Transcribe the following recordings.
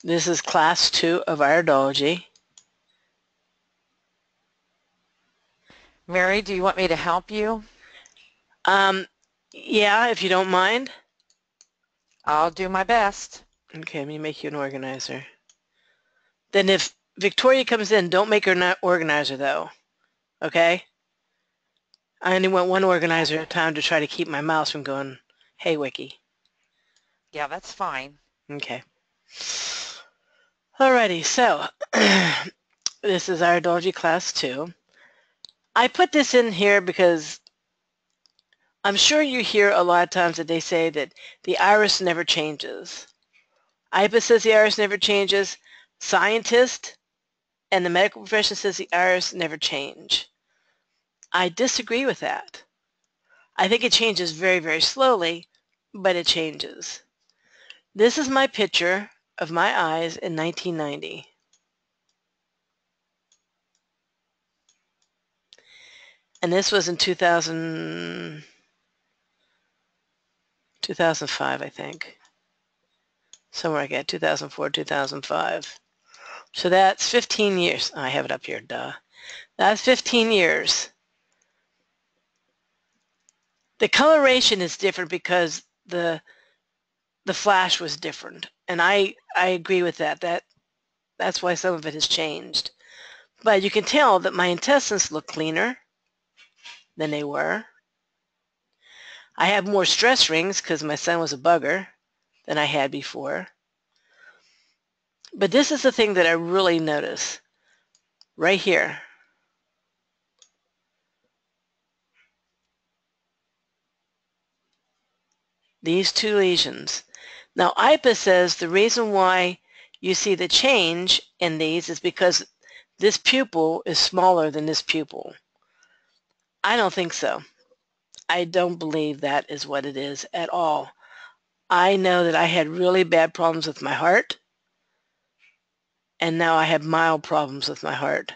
This is class 2 of iridology. Mary, do you want me to help you? Yeah, if you don't mind. I'll do my best. Okay, let me make you an organizer. Then if Victoria comes in, don't make her an organizer though, okay? I only want one organizer at a time to try to keep my mouse from going, hey, Wiki. Yeah, that's fine. Okay. Alrighty, so this is iridology class 2. I put this in here because I'm sure you hear a lot of times that they say that the iris never changes. IPA says the iris never changes. Scientists and the medical profession says the iris never change. I disagree with that. I think it changes very, very slowly, but it changes. This is my picture of my eyes in 1990. And this was in 2005, I think. Somewhere I get 2004, 2005. So that's 15 years. I have it up here, duh. That's 15 years. The coloration is different because the flash was different. And I agree with that. That's why some of it has changed. But you can tell that my intestines look cleaner than they were. I have more stress rings because my son was a bugger than I had before. But this is the thing that I really notice right here. These two lesions. Now, IPA says the reason why you see the change in these is because this pupil is smaller than this pupil. I don't think so. I don't believe that is what it is at all. I know that I had really bad problems with my heart, and now I have mild problems with my heart.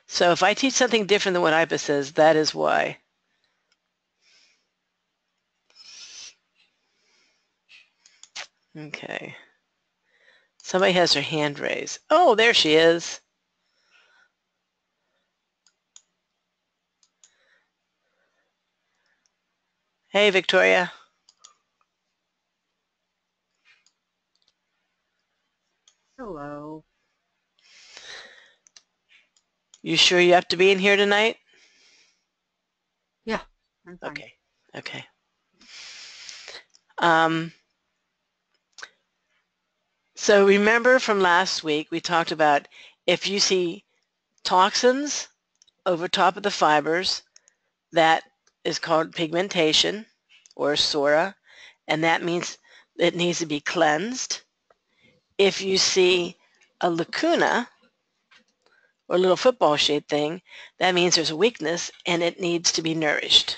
So if I teach something different than what IPA says, that is why. Okay. Somebody has their hand raised. Oh, there she is. Hey, Victoria. Hello. You sure you have to be in here tonight? Yeah, I'm fine. Okay. Okay. So remember from last week, we talked about if you see toxins over top of the fibers, that is called pigmentation or psora, and that means it needs to be cleansed. If you see a lacuna or a little football-shaped thing, that means there's a weakness and it needs to be nourished.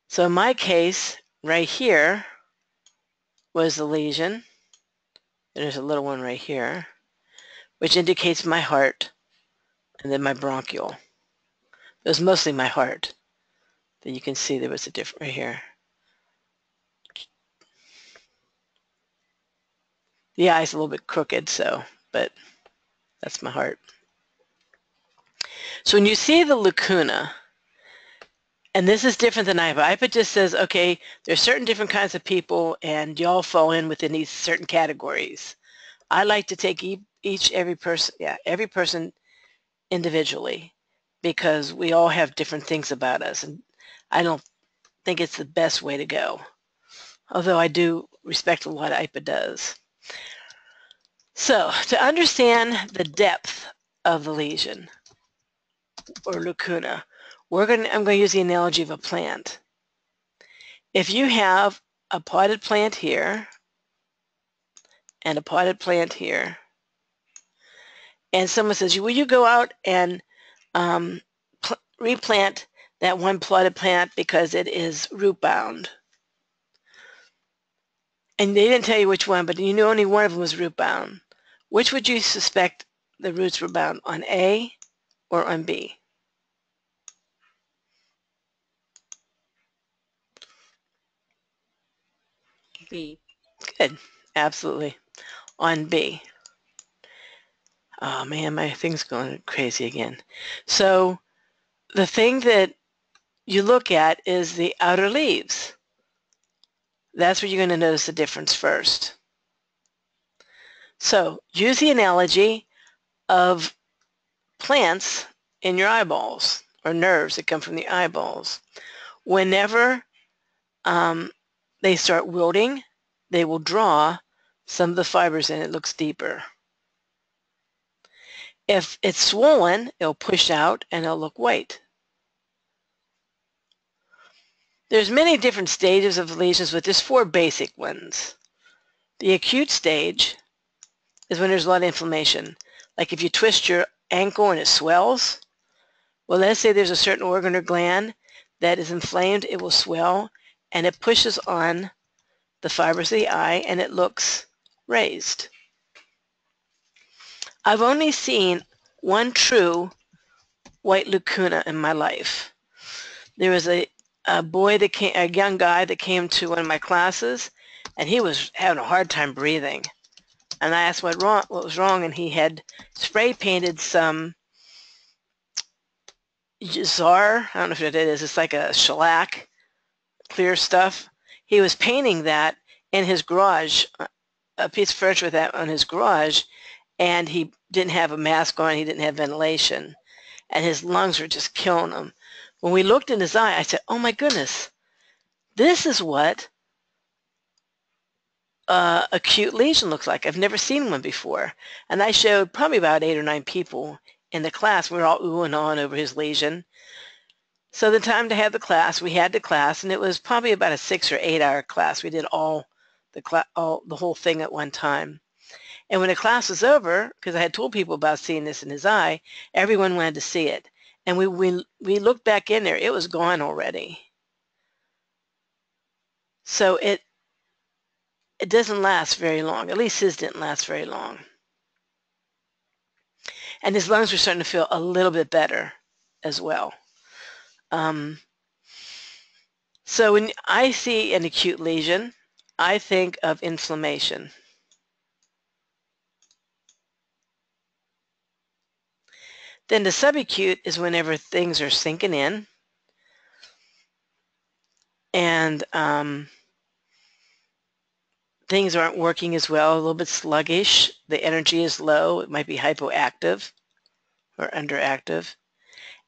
So in my case, right here was the lesion. There's a little one right here, which indicates my heart, and then my bronchial. It was mostly my heart. Then you can see there was a different right here. The eye's a little bit crooked, but that's my heart. So when you see the lacuna, and this is different than IPA. IPA just says, okay, there's certain different kinds of people, and y'all fall in within these certain categories. I like to take every person individually, because we all have different things about us, and I don't think it's the best way to go. Although I do respect what IPA does. So to understand the depth of the lesion or lacuna, I'm going to use the analogy of a plant. If you have a potted plant here and a potted plant here, and someone says, will you go out and replant that one potted plant because it is root bound? And they didn't tell you which one, but you knew only one of them was root bound. Which would you suspect the roots were bound, on A or on B? B. Good. Absolutely. On B. Oh man, my thing's going crazy again. So the thing that you look at is the outer leaves. That's where you're going to notice the difference first. So use the analogy of plants in your eyeballs, or nerves that come from the eyeballs. Whenever they start wilting, they will draw some of the fibers in. It looks deeper. If it's swollen, it'll push out and it'll look white. There's many different stages of lesions, but there's 4 basic ones. The acute stage is when there's a lot of inflammation. Like if you twist your ankle and it swells, well, let's say there's a certain organ or gland that is inflamed, it will swell, and it pushes on the fibers of the eye, and it looks raised. I've only seen one true white lacuna in my life. There was a young guy that came to one of my classes, and he was having a hard time breathing. And I asked what was wrong, and he had spray painted some Czar, I don't know if it is, it's like a shellac, clear stuff. He was painting that in his garage, a piece of furniture with that on his garage, and he didn't have a mask on, he didn't have ventilation, and his lungs were just killing him. When we looked in his eye, I said, oh my goodness, this is what acute lesion looks like. I've never seen one before. And I showed probably about 8 or 9 people in the class. We were all oohing on over his lesion. So the time to have the class, we had the class, and it was probably about a 6 or 8 hour class. We did the whole thing at one time. And when the class was over, because I had told people about seeing this in his eye, everyone wanted to see it. And we looked back in there, it was gone already. So it doesn't last very long. At least his didn't last very long. And his lungs were starting to feel a little bit better as well. So when I see an acute lesion, I think of inflammation. Then the subacute is whenever things are sinking in and things aren't working as well, a little bit sluggish, the energy is low, it might be hypoactive or underactive.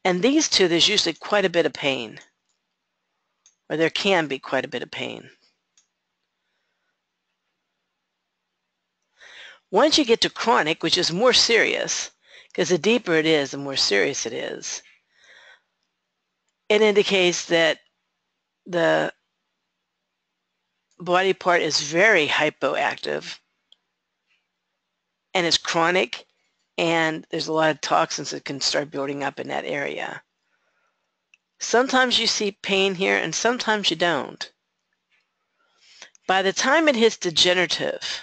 And these two, there's usually quite a bit of pain, or there can be quite a bit of pain. Once you get to chronic, which is more serious, because the deeper it is, the more serious it is, it indicates that the body part is very hypoactive and it's chronic, and there's a lot of toxins that can start building up in that area. Sometimes you see pain here and sometimes you don't. By the time it hits degenerative,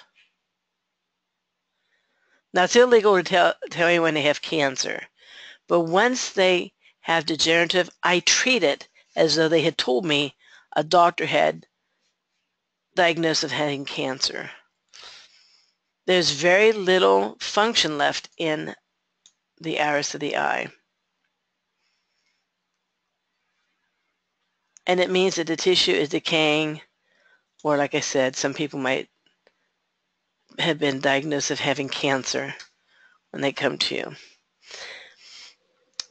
now it's illegal to tell anyone they have cancer, but once they have degenerative, I treat it as though they had told me a doctor had diagnosed of having cancer. There's very little function left in the iris of the eye. And it means that the tissue is decaying, or like I said, some people might have been diagnosed of having cancer when they come to you.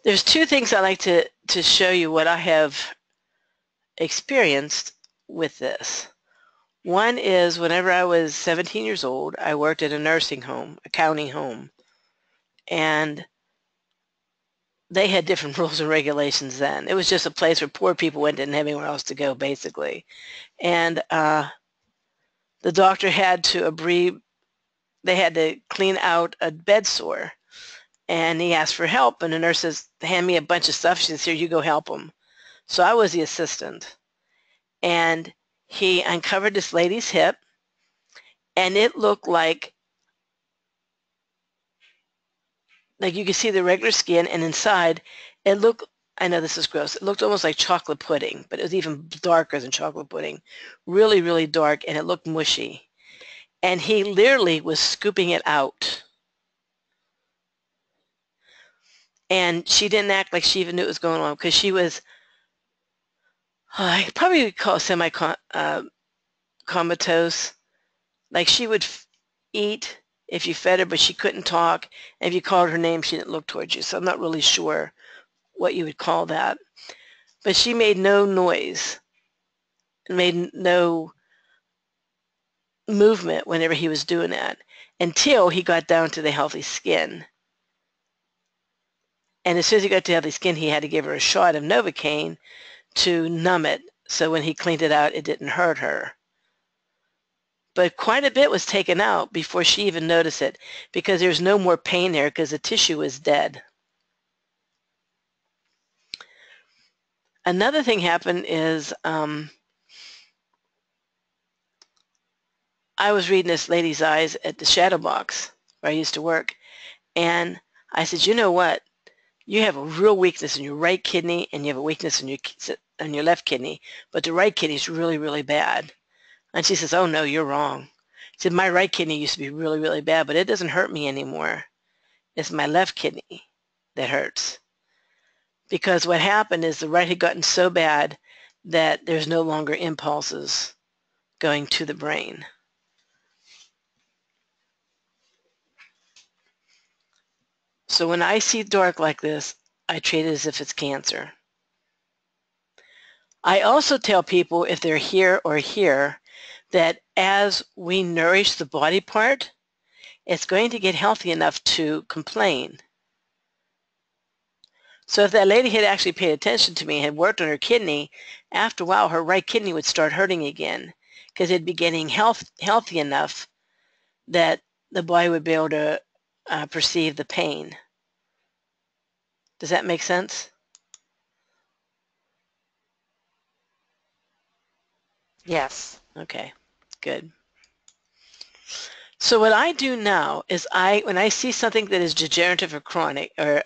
There's 2 things I like to show you what I have experienced with this. One is whenever I was 17 years old, I worked at a nursing home, a county home, and they had different rules and regulations then. It was just a place where poor people went, didn't have anywhere else to go, basically. And the doctor had to they had to clean out a bed sore. And he asked for help, and the nurse says, hand me a bunch of stuff. She says, here, you go help him. So I was the assistant. And he uncovered this lady's hip, and it looked like you could see the regular skin, and inside it looked, I know this is gross. It looked almost like chocolate pudding, but it was even darker than chocolate pudding. Really, really dark, and it looked mushy. And he literally was scooping it out. And she didn't act like she even knew what was going on because she was, I probably would call it semi-comatose. Like she would eat if you fed her, but she couldn't talk. And if you called her name, she didn't look towards you. So I'm not really sure what you would call that. But she made no noise and made no movement whenever he was doing that until he got down to the healthy skin. And as soon as he got to healthy skin, he had to give her a shot of Novocaine to numb it. So when he cleaned it out, it didn't hurt her. But quite a bit was taken out before she even noticed it because there's no more pain there because the tissue was dead. Another thing happened is I was reading this lady's eyes at the shadow box where I used to work. And I said, you know what? You have a real weakness in your right kidney and you have a weakness in your left kidney, but the right kidney is really, really bad. And she says, oh no, you're wrong. She said, my right kidney used to be really, really bad, but it doesn't hurt me anymore. It's my left kidney that hurts. Because what happened is the right had gotten so bad that there's no longer impulses going to the brain. So when I see dark like this, I treat it as if it's cancer. I also tell people if they're here or here that as we nourish the body part, it's going to get healthy enough to complain. So if that lady had actually paid attention to me and had worked on her kidney, after a while her right kidney would start hurting again because it'd be getting healthy enough that the body would be able to perceive the pain. Does that make sense? Yes. Okay, good. So what I do now is when I see something that is degenerative or chronic or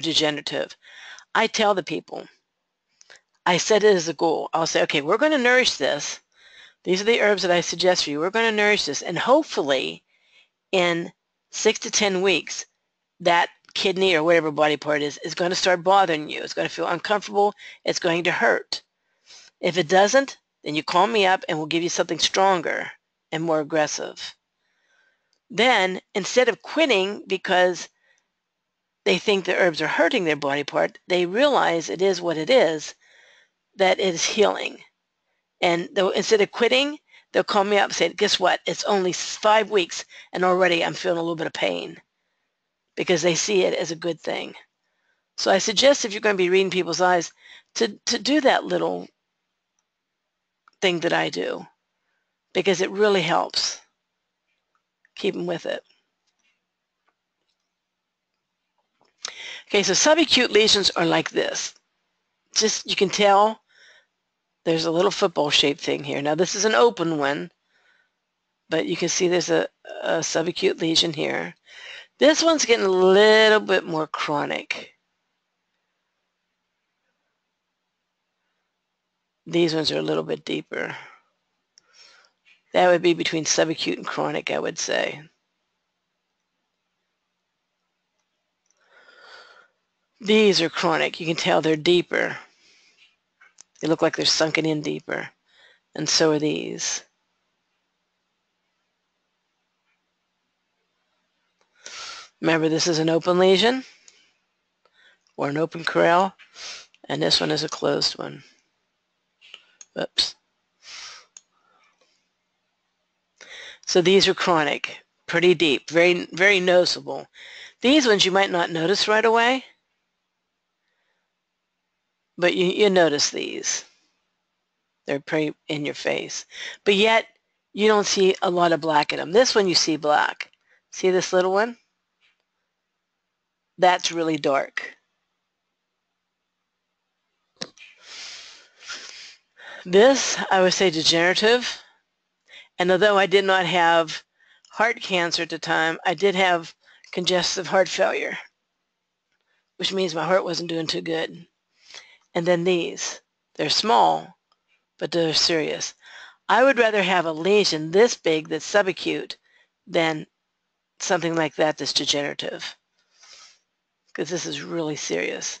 degenerative, I tell the people, I set it as a goal. I'll say, okay, we're going to nourish this. These are the herbs that I suggest for you. We're going to nourish this. And hopefully in 6 to 10 weeks, that kidney or whatever body part is going to start bothering you. It's going to feel uncomfortable. It's going to hurt. If it doesn't, then you call me up and we'll give you something stronger and more aggressive. Then, instead of quitting because they think the herbs are hurting their body part, they realize it is what it is, that it is healing. And instead of quitting, they'll call me up and say, guess what? It's only 5 weeks and already I'm feeling a little bit of pain because they see it as a good thing. So I suggest if you're going to be reading people's eyes to do that little thing that I do because it really helps keep them with it. Okay, so subacute lesions are like this. Just, you can tell there's a little football shaped thing here. Now this is an open one, but you can see there's a subacute lesion here. This one's getting a little bit more chronic. These ones are a little bit deeper. That would be between subacute and chronic, I would say. These are chronic. You can tell they're deeper. They look like they're sunken in deeper. And so are these. Remember, this is an open lesion or an open corral, and this one is a closed one. Oops. So these are chronic, pretty deep, very, very noticeable. These ones you might not notice right away, but you notice these. They're pretty in your face. But yet, you don't see a lot of black in them. This one you see black. See this little one? That's really dark. This, I would say, degenerative. And although I did not have heart cancer at the time, I did have congestive heart failure, which means my heart wasn't doing too good. And then these. They're small, but they're serious. I would rather have a lesion this big that's subacute than something like that that's degenerative, because this is really serious.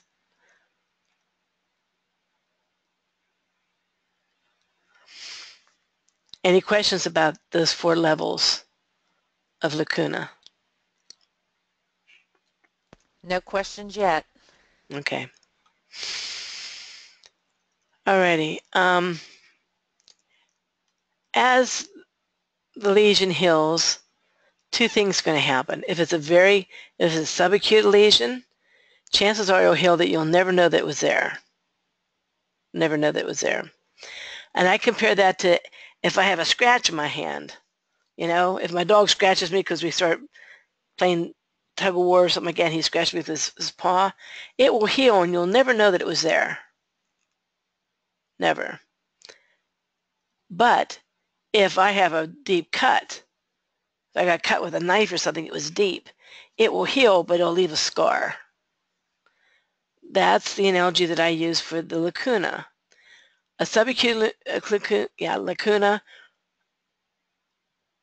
Any questions about those 4 levels of lacuna? No questions yet. Okay. Alrighty. As the lesion heals, 2 things are going to happen. If it's a subacute lesion, chances are it'll heal that you'll never know that it was there. Never know that it was there. And I compare that to if I have a scratch in my hand. You know, if my dog scratches me because we start playing tug of war or something like that, and he scratched me with his paw, it will heal and you'll never know that it was there. Never. But if I have a deep cut, if I got cut with a knife or something, it was deep, it will heal, but it'll leave a scar. That's the analogy that I use for the lacuna. A subacute lacuna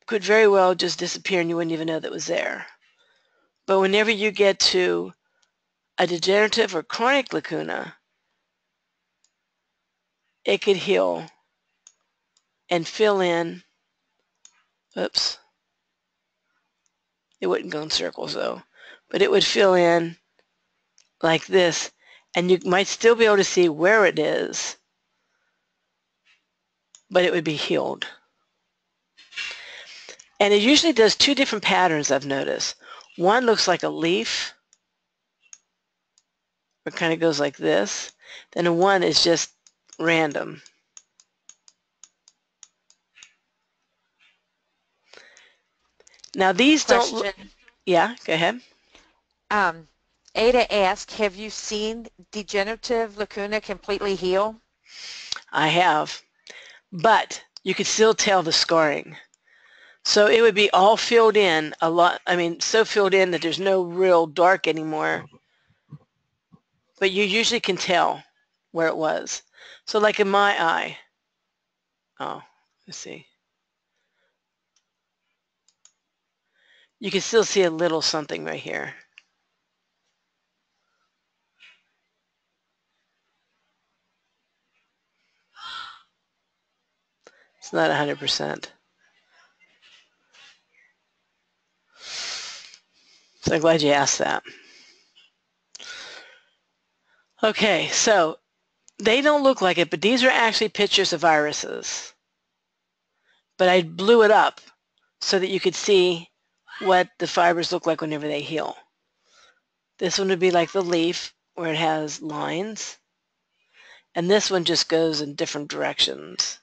could very well just disappear and you wouldn't even know that it was there. But whenever you get to a degenerative or chronic lacuna, it could heal and fill in. Oops. It wouldn't go in circles though, but it would fill in like this, and you might still be able to see where it is, but it would be healed. And it usually does 2 different patterns, I've noticed. One looks like a leaf, it kind of goes like this. Then one is just random. Now these don't look, Question. yeah, go ahead. Ada asked, have you seen degenerative lacuna completely heal? I have, but you could still tell the scarring. So it would be all filled in a lot. I mean, so filled in that there's no real dark anymore. But you usually can tell where it was. So like in my eye. Oh, let's see. You can still see a little something right here. It's not 100%. So I'm glad you asked that. Okay, so they don't look like it, but these are actually pictures of irises. But I blew it up so that you could see what the fibers look like whenever they heal. This one would be like the leaf where it has lines. And this one just goes in different directions.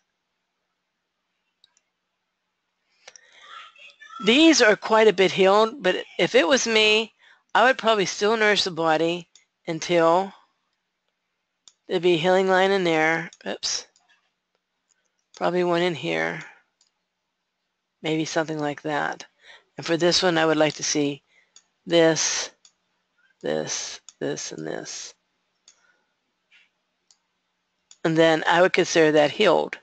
These are quite a bit healed, but if it was me, I would probably still nourish the body until there'd be a healing line in there. Oops. Probably one in here. Maybe something like that. And for this one, I would like to see this, this, this, and this. And then I would consider that healed.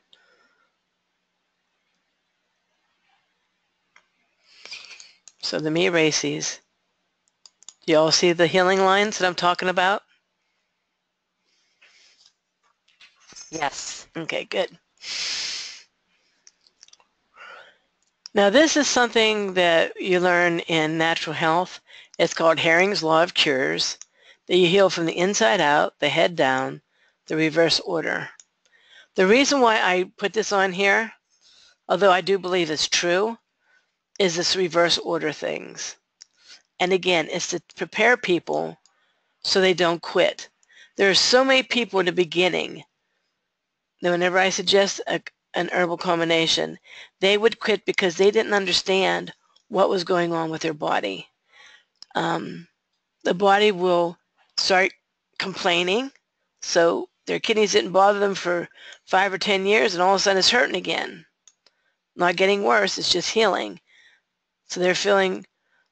So let me erase these. Do you all see the healing lines that I'm talking about? Yes. Okay, good. Now this is something that you learn in natural health. It's called Herring's Law of Cures, that you heal from the inside out, the head down, the reverse order. The reason why I put this on here, although I do believe it's true, is this reverse order things. And again, it's to prepare people so they don't quit. There are so many people in the beginning that whenever I suggest an herbal combination, they would quit because they didn't understand what was going on with their body. The body will start complaining, so their kidneys didn't bother them for 5 or 10 years, and all of a sudden it's hurting again. Not getting worse, it's just healing. So they're feeling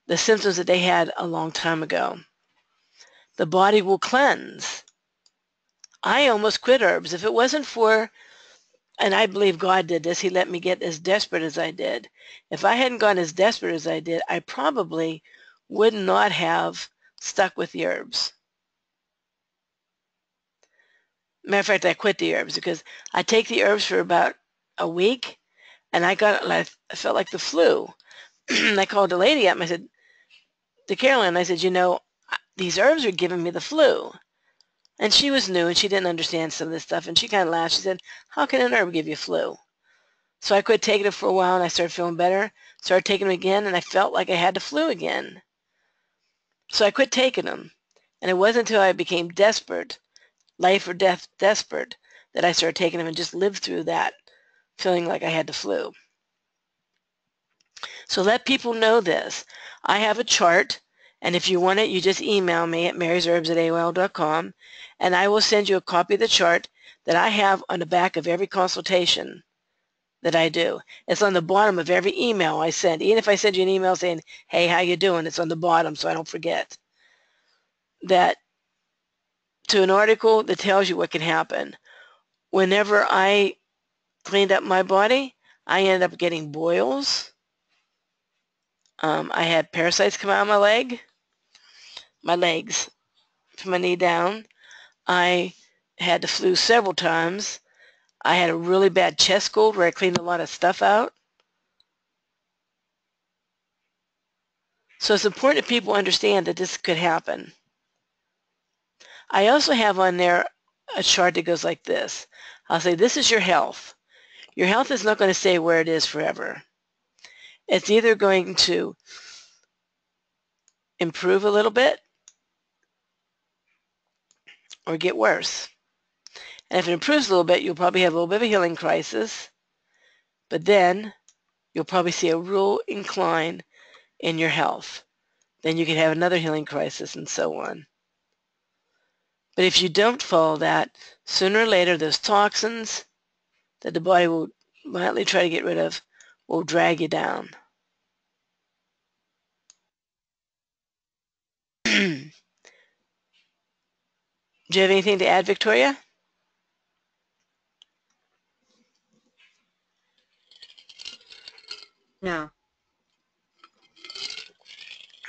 the symptoms that they had a long time ago. the body will cleanse. I almost quit herbs. If it wasn't for, and I believe God did this, he let me get as desperate as I did. If I hadn't gone as desperate as I did, I probably would not have stuck with the herbs. Matter of fact, I quit the herbs because I take the herbs for about a week, and I felt like the flu. And I called the lady up and I said, to Carolyn, I said, you know, these herbs are giving me the flu. And she was new and she didn't understand some of this stuff. And she kind of laughed. She said, how can an herb give you flu? So I quit taking it for a while and I started feeling better. Started taking them again and I felt like I had the flu again. So I quit taking them. And it wasn't until I became desperate, life or death desperate, that I started taking them and just lived through that, feeling like I had the flu. So let people know this. I have a chart, and if you want it, you just email me at marysherbs@aol.com, and I will send you a copy of the chart that I have on the back of every consultation that I do. It's on the bottom of every email I send. Even if I send you an email saying, hey, how you doing? It's on the bottom so I don't forget. That to an article that tells you what can happen. Whenever I cleaned up my body, I ended up getting boils. I had parasites come out of my legs, from my knee down. I had the flu several times. I had a really bad chest cold where I cleaned a lot of stuff out. So it's important that people understand that this could happen. I also have on there a chart that goes like this. I'll say, this is your health. Your health is not going to stay where it is forever. It's either going to improve a little bit or get worse. And if it improves a little bit, you'll probably have a little bit of a healing crisis, but then you'll probably see a real incline in your health. Then you could have another healing crisis and so on. But if you don't follow that, sooner or later those toxins that the body will violently try to get rid of will drag you down. Do you have anything to add, Victoria? No.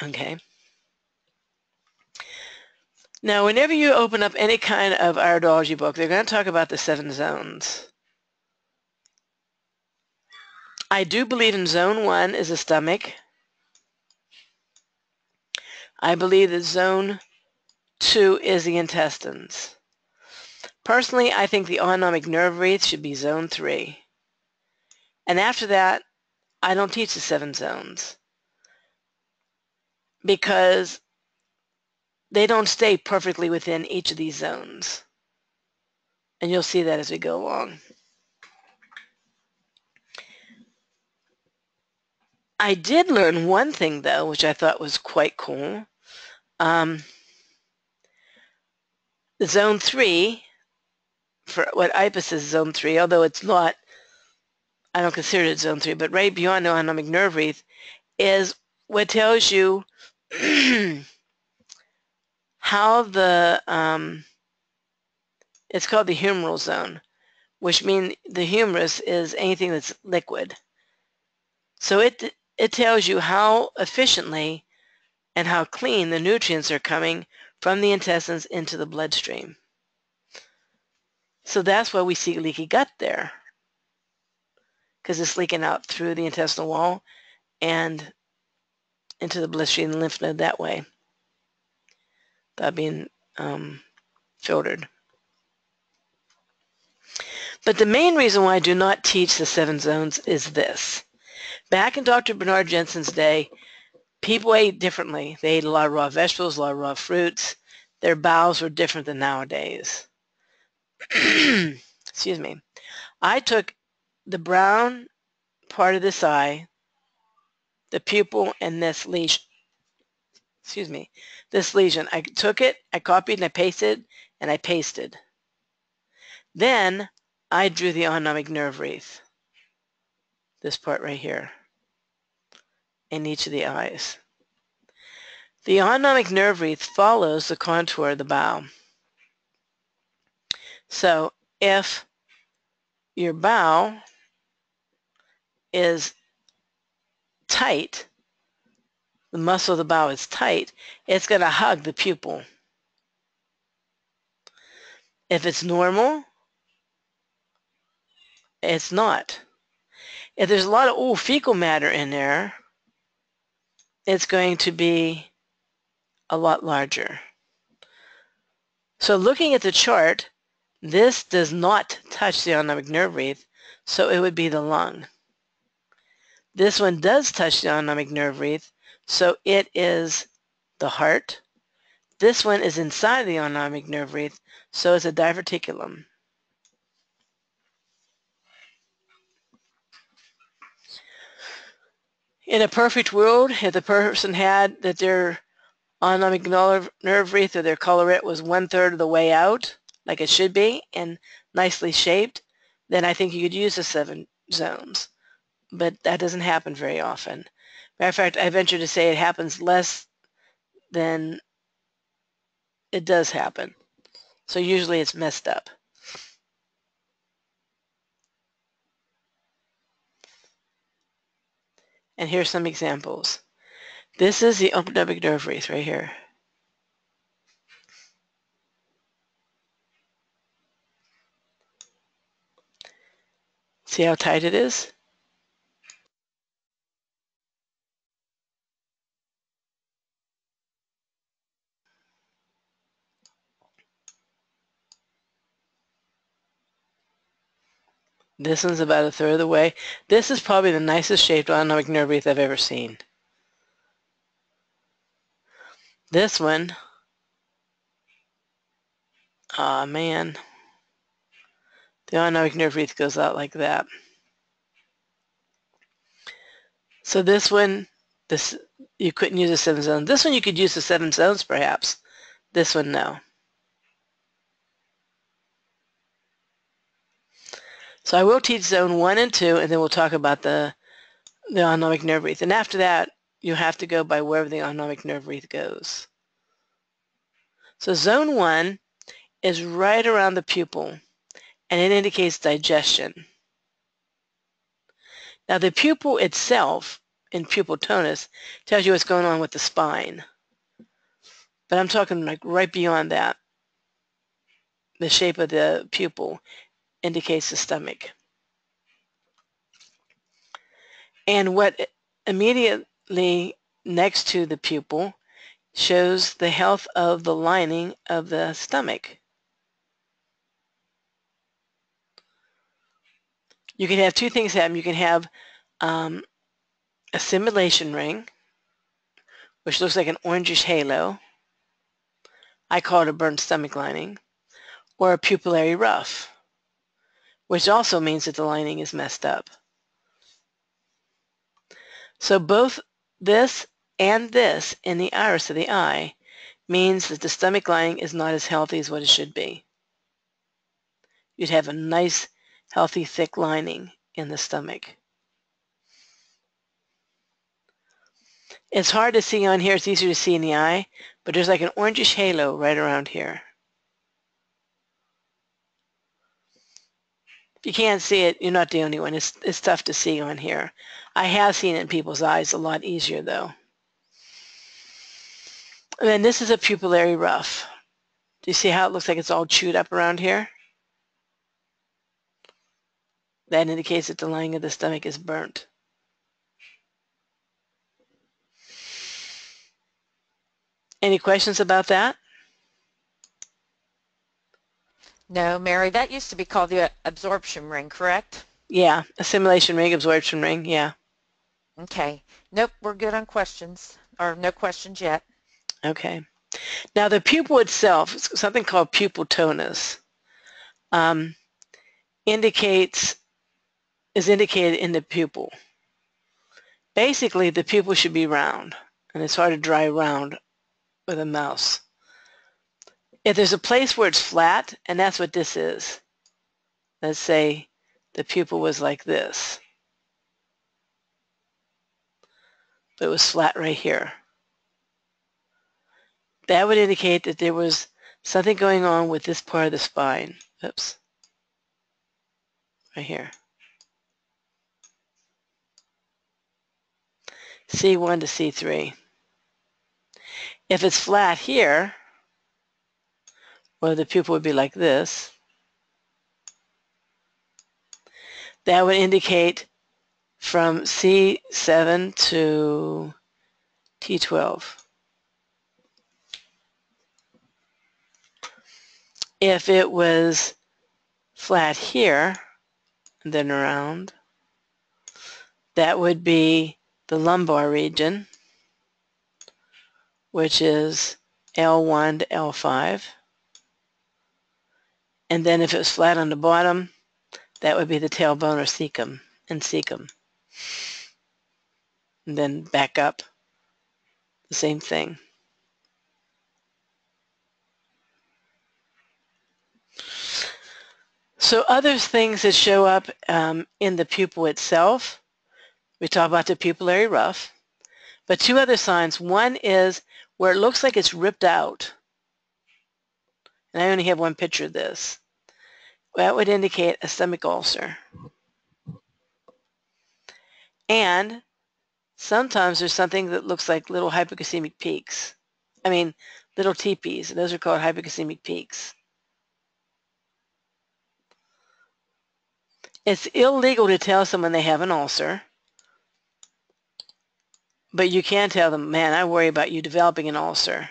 Okay. Now, whenever you open up any kind of iridology book, they're going to talk about the 7 zones. I do believe in zone 1 is the stomach. I believe that zone 2 is the intestines. Personally, I think the autonomic nerve wreath should be zone 3. And after that, I don't teach the 7 zones because they don't stay perfectly within each of these zones. And you'll see that as we go along. I did learn one thing, though, which I thought was quite cool. Zone 3, for what IPUS is zone 3, although it's not, I don't consider it zone 3, but right beyond the autonomic nerve wreath is what tells you how the, it's called the humeral zone, which means the humerus is anything that's liquid. So it tells you how efficiently and how clean the nutrients are coming from the intestines into the bloodstream. So that's why we see leaky gut there, because it's leaking out through the intestinal wall and into the bloodstream and lymph node that way by being filtered. But the main reason why I do not teach the 7 zones is this. Back in Dr. Bernard Jensen's day, people ate differently. They ate a lot of raw vegetables, a lot of raw fruits. Their bowels were different than nowadays. Excuse me. I took the brown part of this eye, the pupil, and this lesion. Excuse me. This lesion. I took it, I copied, and I pasted, and I pasted. Then I drew the autonomic nerve wreath. This part right here. In each of the eyes. The autonomic nerve wreath follows the contour of the bow. So if your bow is tight, the muscle of the bow is tight, it's going to hug the pupil. If it's normal, it's not. If there's a lot of fecal matter in there, it's going to be a lot larger. So looking at the chart, this does not touch the autonomic nerve wreath, so it would be the lung. This one does touch the autonomic nerve wreath, so it is the heart. This one is inside the autonomic nerve wreath, so it's a diverticulum. In a perfect world, if the person had that their autonomic nerve wreath or their collarette was 1/3 of the way out, like it should be, and nicely shaped, then I think you could use the 7 zones. But that doesn't happen very often. Matter of fact, I venture to say it happens less than it does happen. So usually it's messed up. And here's some examples. This is the autonomic nerve wreath right here. See how tight it is? This one's about 1/3 of the way. This is probably the nicest shaped autonomic nerve wreath I've ever seen. This one, oh man, the autonomic nerve wreath goes out like that. So this one, you couldn't use the 7 zones. This one you could use the 7 zones perhaps. This one, no. So I will teach zone 1 and 2, and then we'll talk about the autonomic nerve wreath. And after that, you have to go by wherever the autonomic nerve wreath goes. So zone 1 is right around the pupil, and it indicates digestion. Now the pupil itself, in pupil tonus, tells you what's going on with the spine. But I'm talking like right beyond that. The shape of the pupil indicates the stomach. And what immediately next to the pupil shows the health of the lining of the stomach. You can have 2 things happen. You can have a simulation ring, which looks like an orangish halo. I call it a burnt stomach lining, or a pupillary ruff, which also means that the lining is messed up. So both this and this in the iris of the eye means that the stomach lining is not as healthy as what it should be. You'd have a nice, healthy, thick lining in the stomach. It's hard to see on here. It's easier to see in the eye, but there's like an orangish halo right around here. If you can't see it, you're not the only one. It's tough to see on here. I have seen it in people's eyes a lot easier, though. And then this is a pupillary ruff. Do you see how it looks like it's all chewed up around here? That indicates that the lining of the stomach is burnt. Any questions about that? No, Mary, that used to be called the absorption ring, correct? Yeah, assimilation ring, absorption ring, yeah. Okay. Nope, we're good on questions, or no questions yet. Okay. Now the pupil itself, something called pupil tonus, is indicated in the pupil. Basically, the pupil should be round, and it's hard to draw round with a mouse. If there's a place where it's flat, and that's what this is. Let's say the pupil was like this. But it was flat right here. that would indicate that there was something going on with this part of the spine. Oops. Right here. C1 to C3. If it's flat here, or the pupil would be like this, that would indicate from C7 to T12. If it was flat here, and then around, that would be the lumbar region, which is L1 to L5. And then if it was flat on the bottom, that would be the tailbone or cecum and cecum. And then back up, the same thing. So other things that show up in the pupil itself, we talk about the pupillary ruff, but two other signs. One is where it looks like it's ripped out. And I only have one picture of this. That would indicate a stomach ulcer. And sometimes there's something that looks like little hypoglycemic peaks. I mean, little teepees. Those are called hypoglycemic peaks. It's illegal to tell someone they have an ulcer, but you can tell them, man, I worry about you developing an ulcer.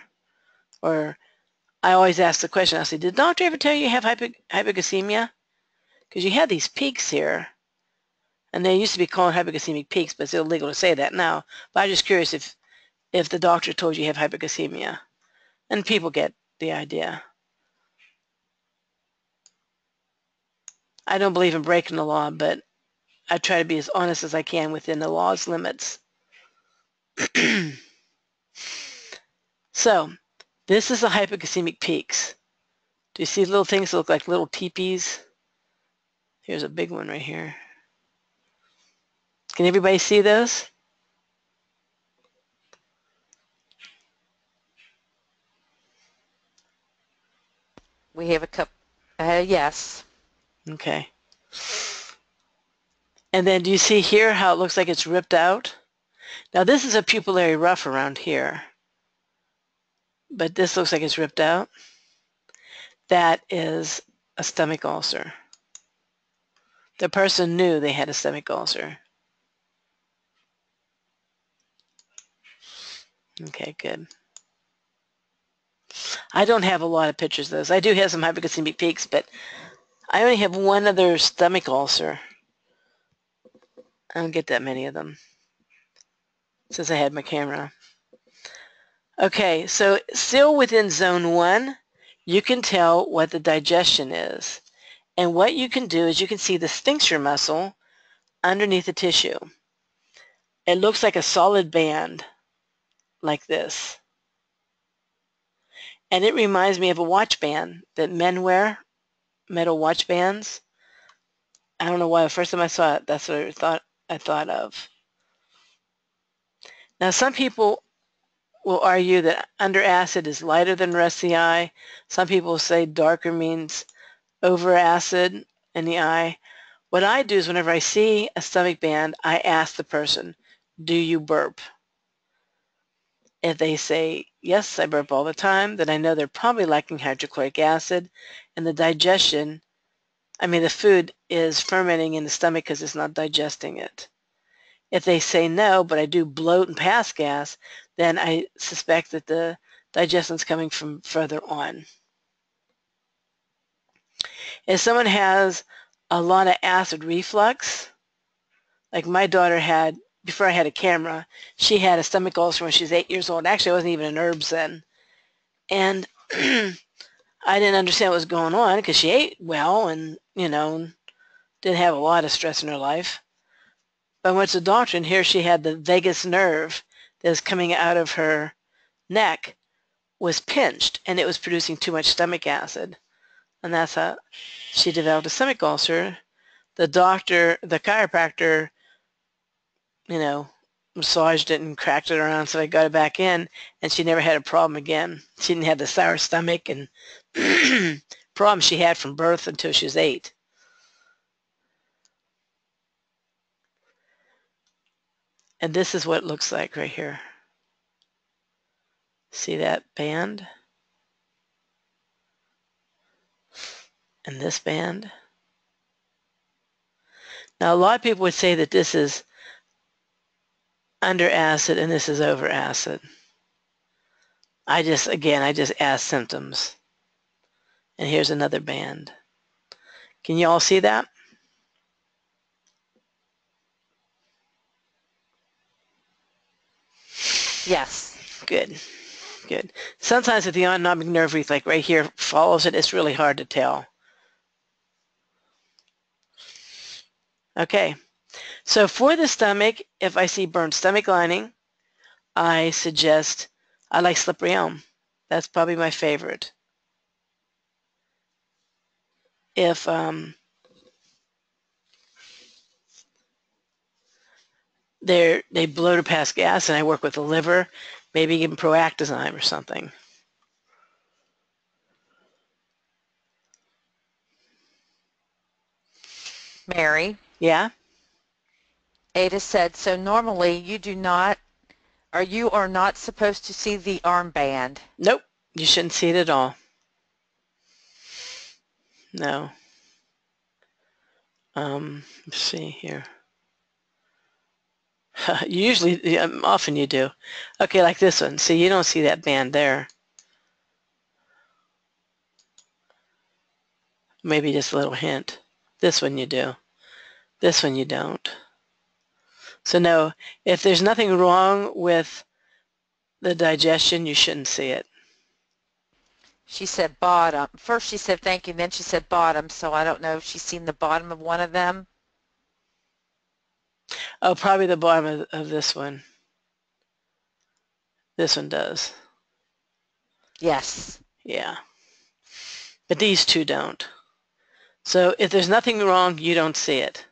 Or I always ask the question, I say, did the doctor ever tell you have hypoglycemia? Because you have these peaks here. And they used to be called hypoglycemic peaks, but it's illegal to say that now. But I'm just curious if the doctor told you have hypoglycemia. And people get the idea. I don't believe in breaking the law, but I try to be as honest as I can within the law's limits. So, this is the hypoglycemic peaks. Do you see little things that look like little teepees? Here's a big one right here. Can everybody see those? We have a couple, yes. Okay. And then do you see here how it looks like it's ripped out? Now this is a pupillary ruff around here, but this looks like it's ripped out. That is a stomach ulcer. The person knew they had a stomach ulcer. Okay, good. I don't have a lot of pictures of those. I do have some hypoglycemic peaks, but I only have one other stomach ulcer. I don't get that many of them since I had my camera. Okay, so still within zone 1, you can tell what the digestion is. And what you can do is you can see the sphincter muscle underneath the tissue. It looks like a solid band like this. And it reminds me of a watch band that men wear, metal watch bands. I don't know why the first time I saw it, that's what I thought of. Now some people will argue that under acid is lighter than the rest of the eye. Some people say darker means over acid in the eye. What I do is whenever I see a stomach band, I ask the person, do you burp? If they say, yes, I burp all the time, then I know they're probably lacking hydrochloric acid, and the digestion, I mean the food is fermenting in the stomach because it's not digesting it. If they say no, but I do bloat and pass gas, then I suspect that the digestion is coming from further on. If someone has a lot of acid reflux, like my daughter had, before I had a camera, she had a stomach ulcer when she was 8 years old. Actually, I wasn't even in herbs then. And I didn't understand what was going on because she ate well and, you know, didn't have a lot of stress in her life. But I went to the doctor, and here she had the vagus nerve that was coming out of her neck was pinched, and it was producing too much stomach acid. And that's how she developed a stomach ulcer. The doctor, the chiropractor, you know, massaged it and cracked it around, so I got it back in, and she never had a problem again. She didn't have the sour stomach and problems she had from birth until she was 8. And this is what it looks like right here. See that band? And this band? Now, a lot of people would say that this is under acid and this is over acid. I just ask symptoms. And here's another band. Can you all see that? Yes. Good. Good. Sometimes if the autonomic nerve wreath, like right here, follows it, it's really hard to tell. Okay. So for the stomach, if I see burned stomach lining, I like slippery elm. That's probably my favorite. If they blow to pass gas and I work with the liver, maybe give them proactazine or something. Mary, Yeah? Ada said, so normally you are not supposed to see the armband. Nope. You shouldn't see it at all. No. Let's see here. Usually, often you do. Okay, like this one. See, you don't see that band there. Maybe just a little hint. This one you do. This one you don't. So no, if there's nothing wrong with the digestion, you shouldn't see it. She said bottom. First she said thank you, then she said bottom, so I don't know if she's seen the bottom of one of them. Oh, probably the bottom of this one. This one does. Yes. Yeah. But these two don't. So if there's nothing wrong, you don't see it.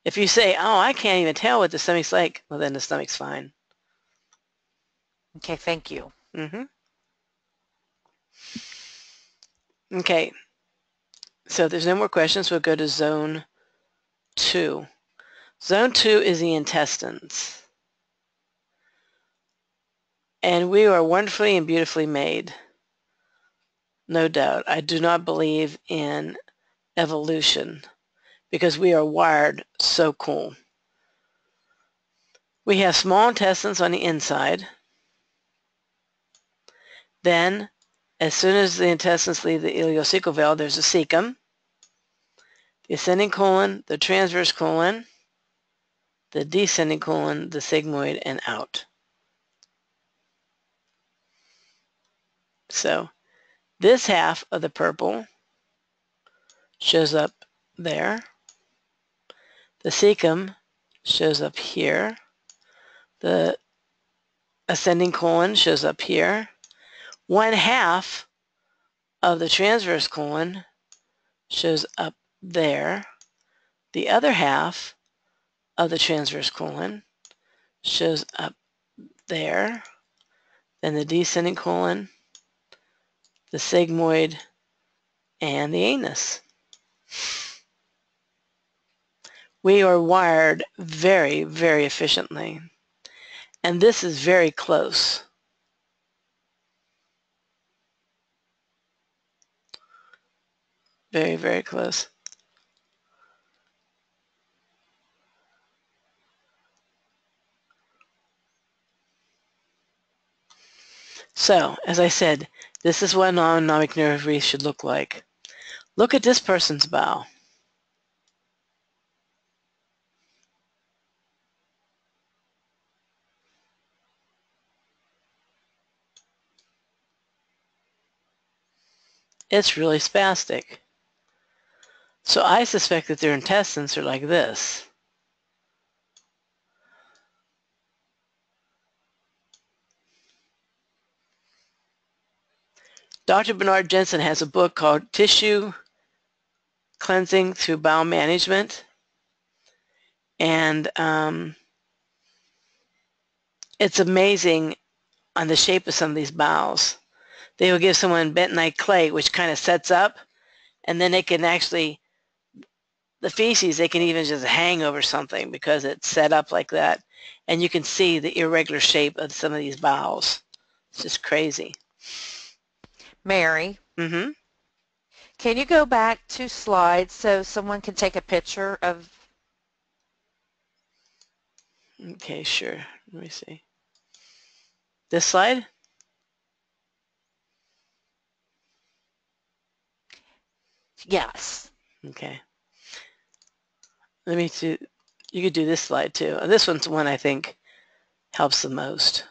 If you say, oh, I can't even tell what the stomach's like, well, then the stomach's fine. Okay, thank you. Mm-hmm. Okay. So if there's no more questions, we'll go to zone 2. Zone 2 is the intestines. And we are wonderfully and beautifully made. No doubt. I do not believe in evolution because we are wired so cool. We have small intestines on the inside. Then, as soon as the intestines leave the ileocecal valve, there's a cecum, the ascending colon, the transverse colon, the descending colon, the sigmoid, and out. So this half of the purple shows up there. The cecum shows up here. The ascending colon shows up here. One half of the transverse colon shows up there. The other half of the transverse colon shows up there. Then the descending colon, the sigmoid, and the anus. We are wired very, very efficiently. And this is very close. Very, very close. So, as I said, this is what an autonomic nerve wreath should look like. Look at this person's bowel. It's really spastic. So I suspect that their intestines are like this. Dr. Bernard Jensen has a book called Tissue Cleansing Through Bowel Management. And it's amazing on the shape of some of these bowels. They will give someone bentonite clay, which kind of sets up, and then they can actually, the feces, they can even just hang over something because it's set up like that. And you can see the irregular shape of some of these bowels. It's just crazy. Mary, Mm-hmm. can you go back 2 slides so someone can take a picture of? Okay, sure. Let me see. This slide? Yes. Okay. Let me do, you could do this slide too. This one's one I think helps the most.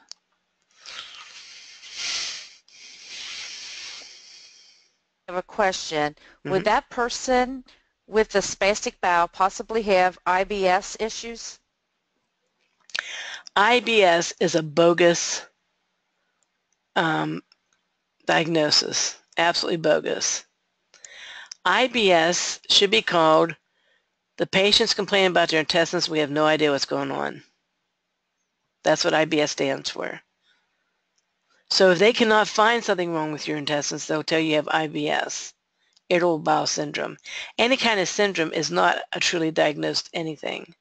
I have a question. Mm-hmm. Would that person with the spastic bowel possibly have IBS issues? IBS is a bogus diagnosis. Absolutely bogus. IBS should be called the patients complain about their intestines. We have no idea what's going on. That's what IBS stands for. So if they cannot find something wrong with your intestines, they'll tell you have IBS, irritable bowel syndrome. Any kind of syndrome is not a truly diagnosed anything.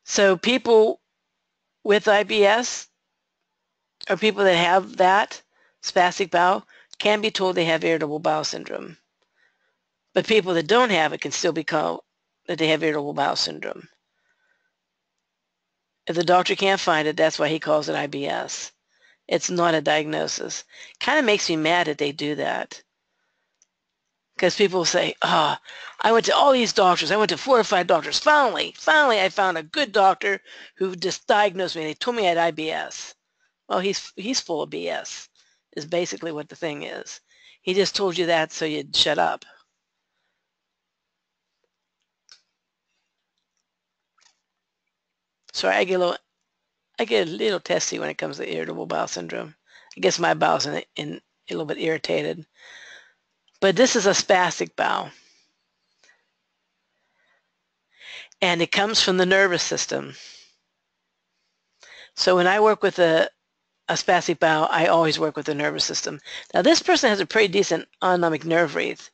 So people with IBS or people that have that spastic bowel can be told they have irritable bowel syndrome. But people that don't have it can still be called that they have irritable bowel syndrome. If the doctor can't find it, that's why he calls it IBS. It's not a diagnosis. Kind of makes me mad that they do that. Because people say, oh, I went to all these doctors. I went to 4 or 5 doctors. Finally, I found a good doctor who just diagnosed me. They told me I had IBS. Well, he's full of BS, is basically what the thing is. He just told you that so you'd shut up. Sorry, I get a little testy when it comes to irritable bowel syndrome. I guess my bowel's in a little bit irritated. But this is a spastic bowel. And it comes from the nervous system. So when I work with a spastic bowel, I always work with the nervous system. Now this person has a pretty decent autonomic nerve wreath.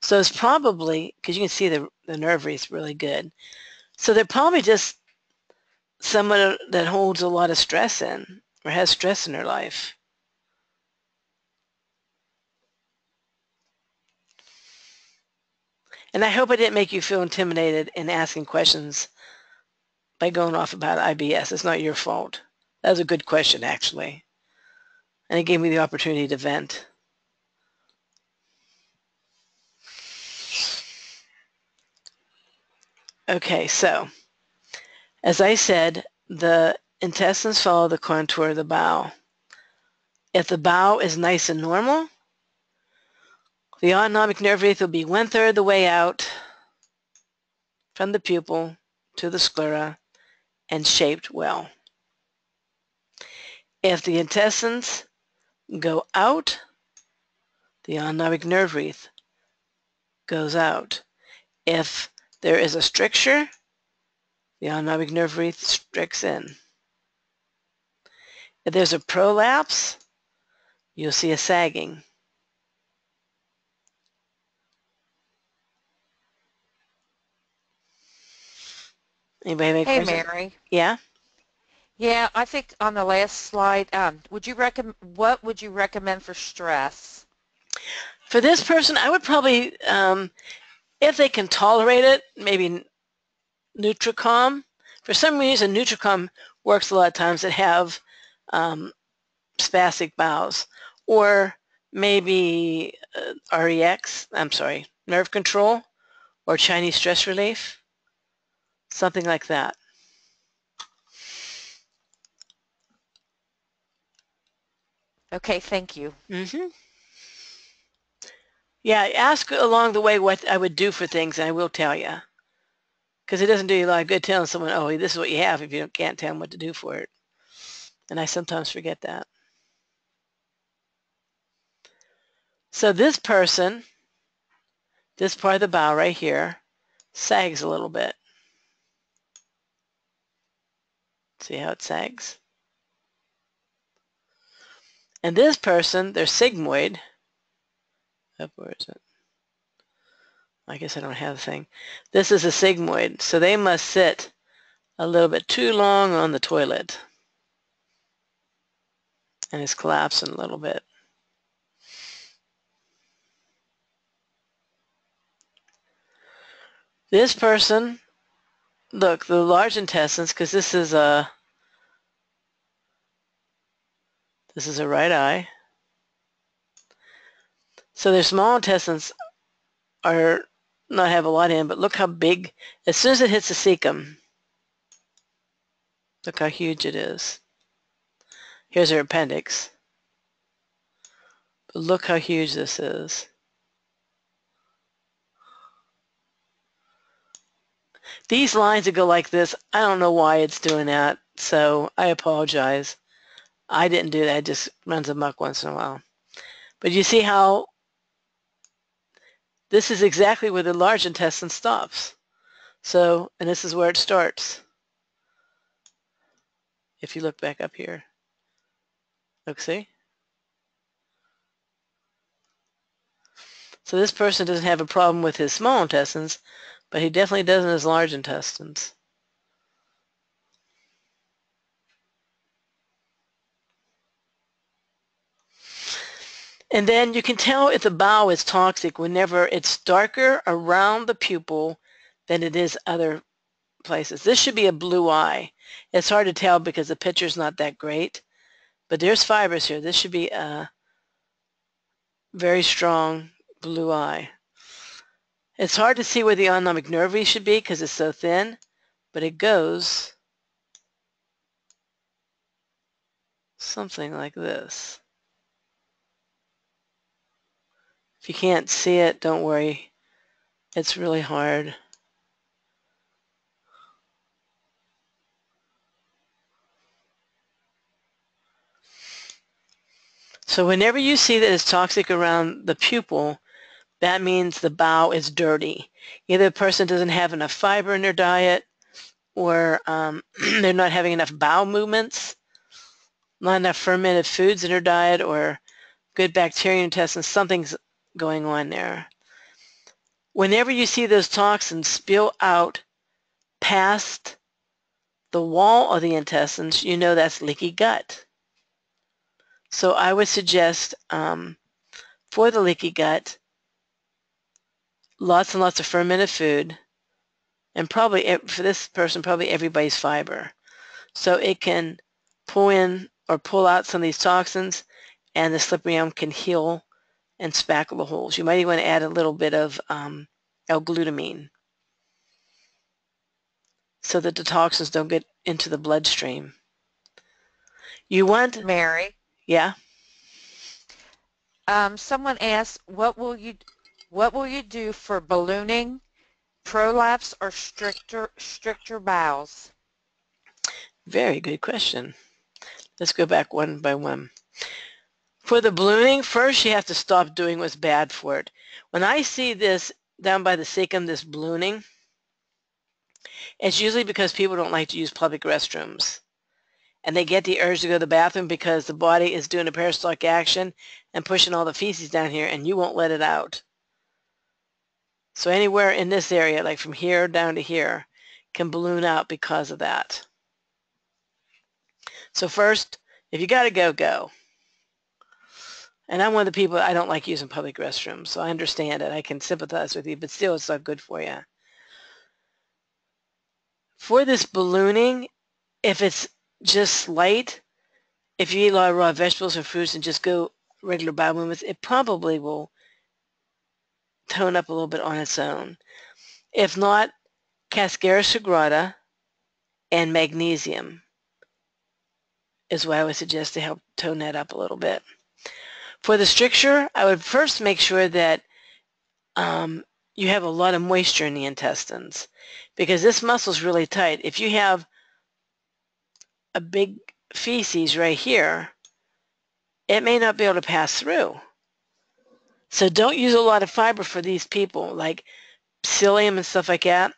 So it's probably, because you can see the nerve wreath really good. So they're probably just someone that holds a lot of stress in or has stress in their life. And I hope I didn't make you feel intimidated in asking questions by going off about IBS. It's not your fault. That was a good question, actually. And it gave me the opportunity to vent. Okay, so as I said, the intestines follow the contour of the bowel. If the bowel is nice and normal, the autonomic nerve wreath will be 1/3 the way out from the pupil to the sclera and shaped well. If the intestines go out, the autonomic nerve wreath goes out. If there is a stricture, the autonomic nerve wreath stricts in. If there's a prolapse, you'll see a sagging. Anybody have any Hey, questions? Mary. Yeah? Yeah, I think on the last slide, what would you recommend for stress? For this person, I would probably, if they can tolerate it, maybe Nutricom. For some reason, Nutricom works a lot of times that have spastic bowels. Or maybe nerve control or Chinese stress relief, something like that. Okay, thank you. Mm-hmm. Yeah, ask along the way what I would do for things, and I will tell you. Because it doesn't do you a lot of good telling someone, oh, this is what you have if you can't tell them what to do for it. And I sometimes forget that. So this person, this part of the bowel right here, sags a little bit. See how it sags? And this person, they're sigmoid. Oh, where is it? I guess I don't have the thing. This is a sigmoid, so they must sit a little bit too long on the toilet. And it's collapsing a little bit. This person, look, the large intestines, because this is a right eye. So their small intestines are not have a lot in, but look how big, as soon as it hits the cecum, look how huge it is. Here's her appendix. But look how huge this is. These lines that go like this, I don't know why it's doing that, so I apologize. I didn't do that, it just runs amok once in a while. But you see how this is exactly where the large intestine stops. So, and this is where it starts. If you look back up here. Look, see? So this person doesn't have a problem with his small intestines, but he definitely does in his large intestines. And then you can tell if the bowel is toxic whenever it's darker around the pupil than it is other places. This should be a blue eye. It's hard to tell because the picture's not that great, but there's fibers here. This should be a very strong blue eye. It's hard to see where the autonomic nerve should be because it's so thin, but it goes something like this. If you can't see it, don't worry. It's really hard. So whenever you see that it's toxic around the pupil, that means the bowel is dirty. Either the person doesn't have enough fiber in their diet, or they're not having enough bowel movements, not enough fermented foods in their diet, or good bacteria intestines. Something's going on there. Whenever you see those toxins spill out past the wall of the intestines, you know that's leaky gut. So I would suggest for the leaky gut, lots and lots of fermented food, and probably, for this person, probably everybody's fiber. So it can pull in or pull out some of these toxins, and the slippery elm can heal and spackle the holes. You might even want to add a little bit of L-glutamine so that the toxins don't get into the bloodstream. You want... Mary, Yeah? someone asked, what will you do for ballooning, prolapse, or stricter bowels? Very good question. Let's go back one by one. For the ballooning, first you have to stop doing what's bad for it. When I see this down by the cecum, this ballooning, it's usually because people don't like to use public restrooms. And they get the urge to go to the bathroom because the body is doing a peristaltic action and pushing all the feces down here, and you won't let it out. So anywhere in this area, like from here down to here, can balloon out because of that. So first, if you gotta go, go. And I'm one of the people, I don't like using public restrooms, so I understand it. I can sympathize with you, but still it's not good for you. For this ballooning, if it's just slight, if you eat a lot of raw vegetables or fruits and just go regular bowel movements, it probably will tone up a little bit on its own. If not, Cascara sagrada and magnesium is what I would suggest to help tone that up a little bit. For the stricture, I would first make sure that you have a lot of moisture in the intestines because this muscle is really tight. If you have a big feces right here, it may not be able to pass through. So don't use a lot of fiber for these people, like psyllium and stuff like that.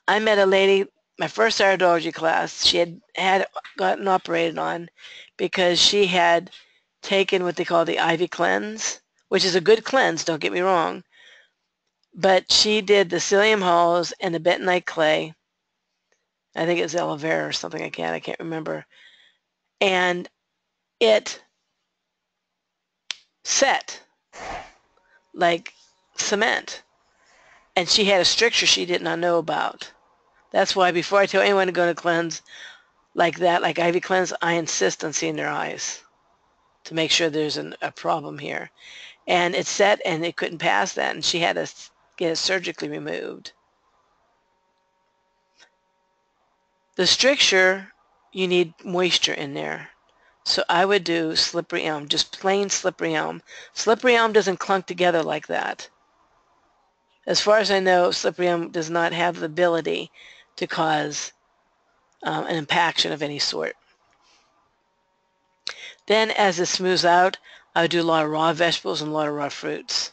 I met a lady my first iridology class, she had gotten operated on because she had taken what they call the Ivy cleanse, which is a good cleanse, don't get me wrong. But she did the psyllium hulls and the bentonite clay. I think it's aloe vera or something like that. I can't remember. And it set like cement. And she had a stricture she did not know about. That's why before I tell anyone to go to cleanse like that, like Ivy cleanse, I insist on seeing their eyes to make sure there's a problem here. And it set and it couldn't pass that, and she had to get it surgically removed. The stricture, you need moisture in there. So I would do slippery elm, just plain slippery elm. Slippery elm doesn't clunk together like that. As far as I know, slippery elm does not have the ability to cause an impaction of any sort. Then as it smooths out, I would do a lot of raw vegetables and a lot of raw fruits.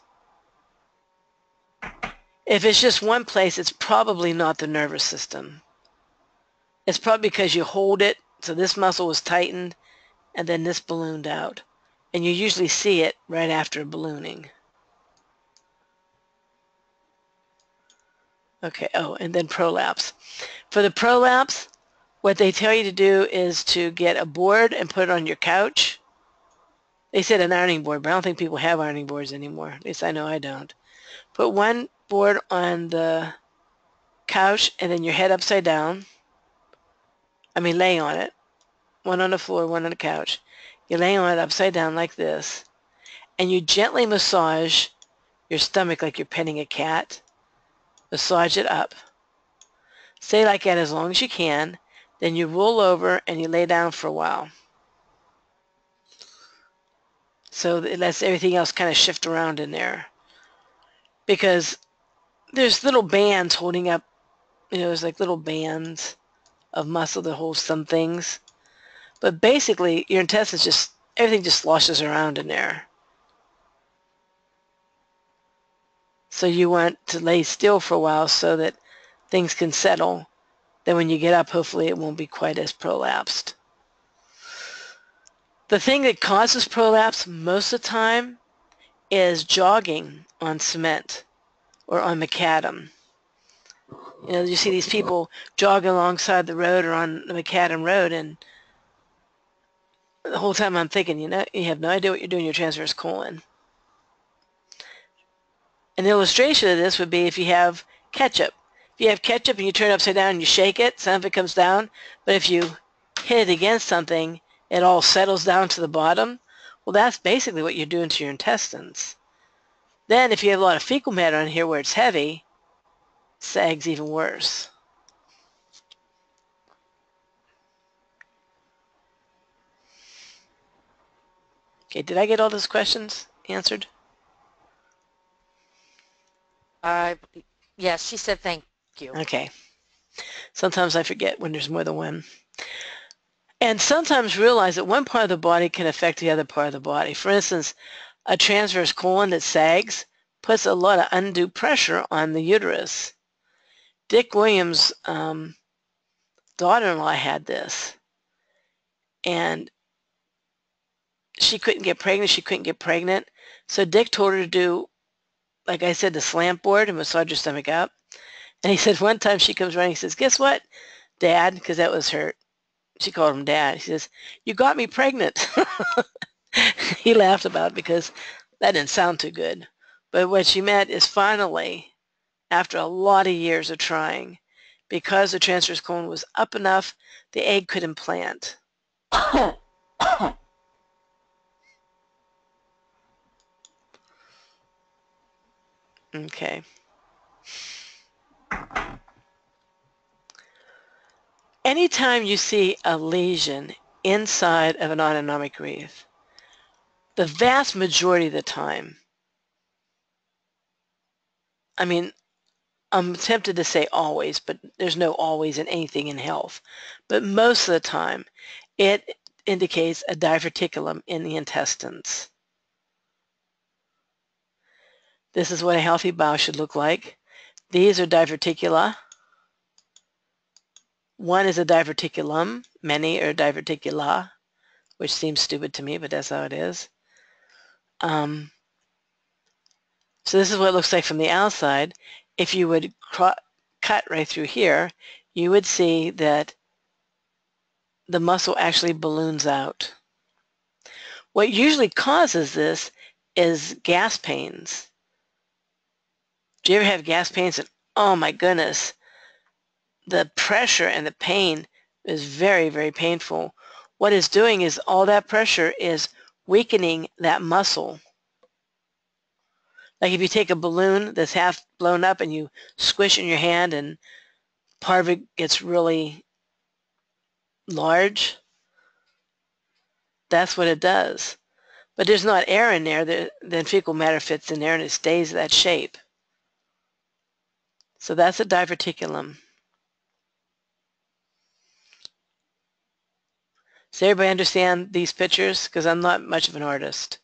If it's just one place, it's probably not the nervous system. It's probably because you hold it, so this muscle was tightened, and then this ballooned out. And you usually see it right after ballooning. Okay, oh, and then prolapse. For the prolapse, what they tell you to do is to get a board and put it on your couch. They said an ironing board, but I don't think people have ironing boards anymore. At least I know I don't. Put one board on the couch and then your head upside down. I mean, lay on it. One on the floor, one on the couch. You lay on it upside down like this, and you gently massage your stomach like you're petting a cat. Massage it up. Stay like that as long as you can. Then you roll over and you lay down for a while. So it lets everything else kind of shift around in there. Because there's little bands holding up, there's like little bands of muscle that hold some things. But basically, your intestines just, everything just sloshes around in there. So you want to lay still for a while so that things can settle. Then when you get up, hopefully it won't be quite as prolapsed. The thing that causes prolapse most of the time is jogging on cement or on macadam. You see these people jogging alongside the road or on the macadam road, and the whole time I'm thinking, you have no idea what you're doing, your transverse colon. An illustration of this would be if you have ketchup. If you have ketchup and you turn it upside down and you shake it, some of it comes down, but if you hit it against something, it all settles down to the bottom. Well, that's basically what you're doing to your intestines. Then if you have a lot of fecal matter on here where it's heavy, it sags even worse. Okay, did I get all those questions answered? Yes, she said thank you. Okay. Sometimes I forget when there's more than one. And sometimes realize that one part of the body can affect the other part of the body. For instance, a transverse colon that sags puts a lot of undue pressure on the uterus. Dick Williams' daughter-in-law had this. And she couldn't get pregnant. So Dick told her to do, like I said, the slant board and massage her stomach up. And he said one time she comes running, he says, "Guess what, Dad?" Because that was her. She called him Dad. He says, "You got me pregnant." He laughed about it because that didn't sound too good. But what she meant is finally, after a lot of years of trying, because the transverse colon was up enough, the egg could implant. Okay. Anytime you see a lesion inside of an autonomic wreath, the vast majority of the time, I mean, I'm tempted to say always, but there's no always in anything in health. But most of the time, it indicates a diverticulum in the intestines. This is what a healthy bowel should look like. These are diverticula. One is a diverticulum, many are diverticula, which seems stupid to me, but that's how it is. So this is what it looks like from the outside. If you would cut right through here, you would see that the muscle actually balloons out. What usually causes this is gas pains. Do you ever have gas pains and, oh my goodness, the pressure and the pain is very, very painful. What it's doing is all that pressure is weakening that muscle. Like if you take a balloon that's half blown up and you squish in your hand and part of it gets really large, that's what it does. But there's not air in there, then fecal matter fits in there and it stays that shape. So that's a diverticulum. Does everybody understand these pictures? Because I'm not much of an artist.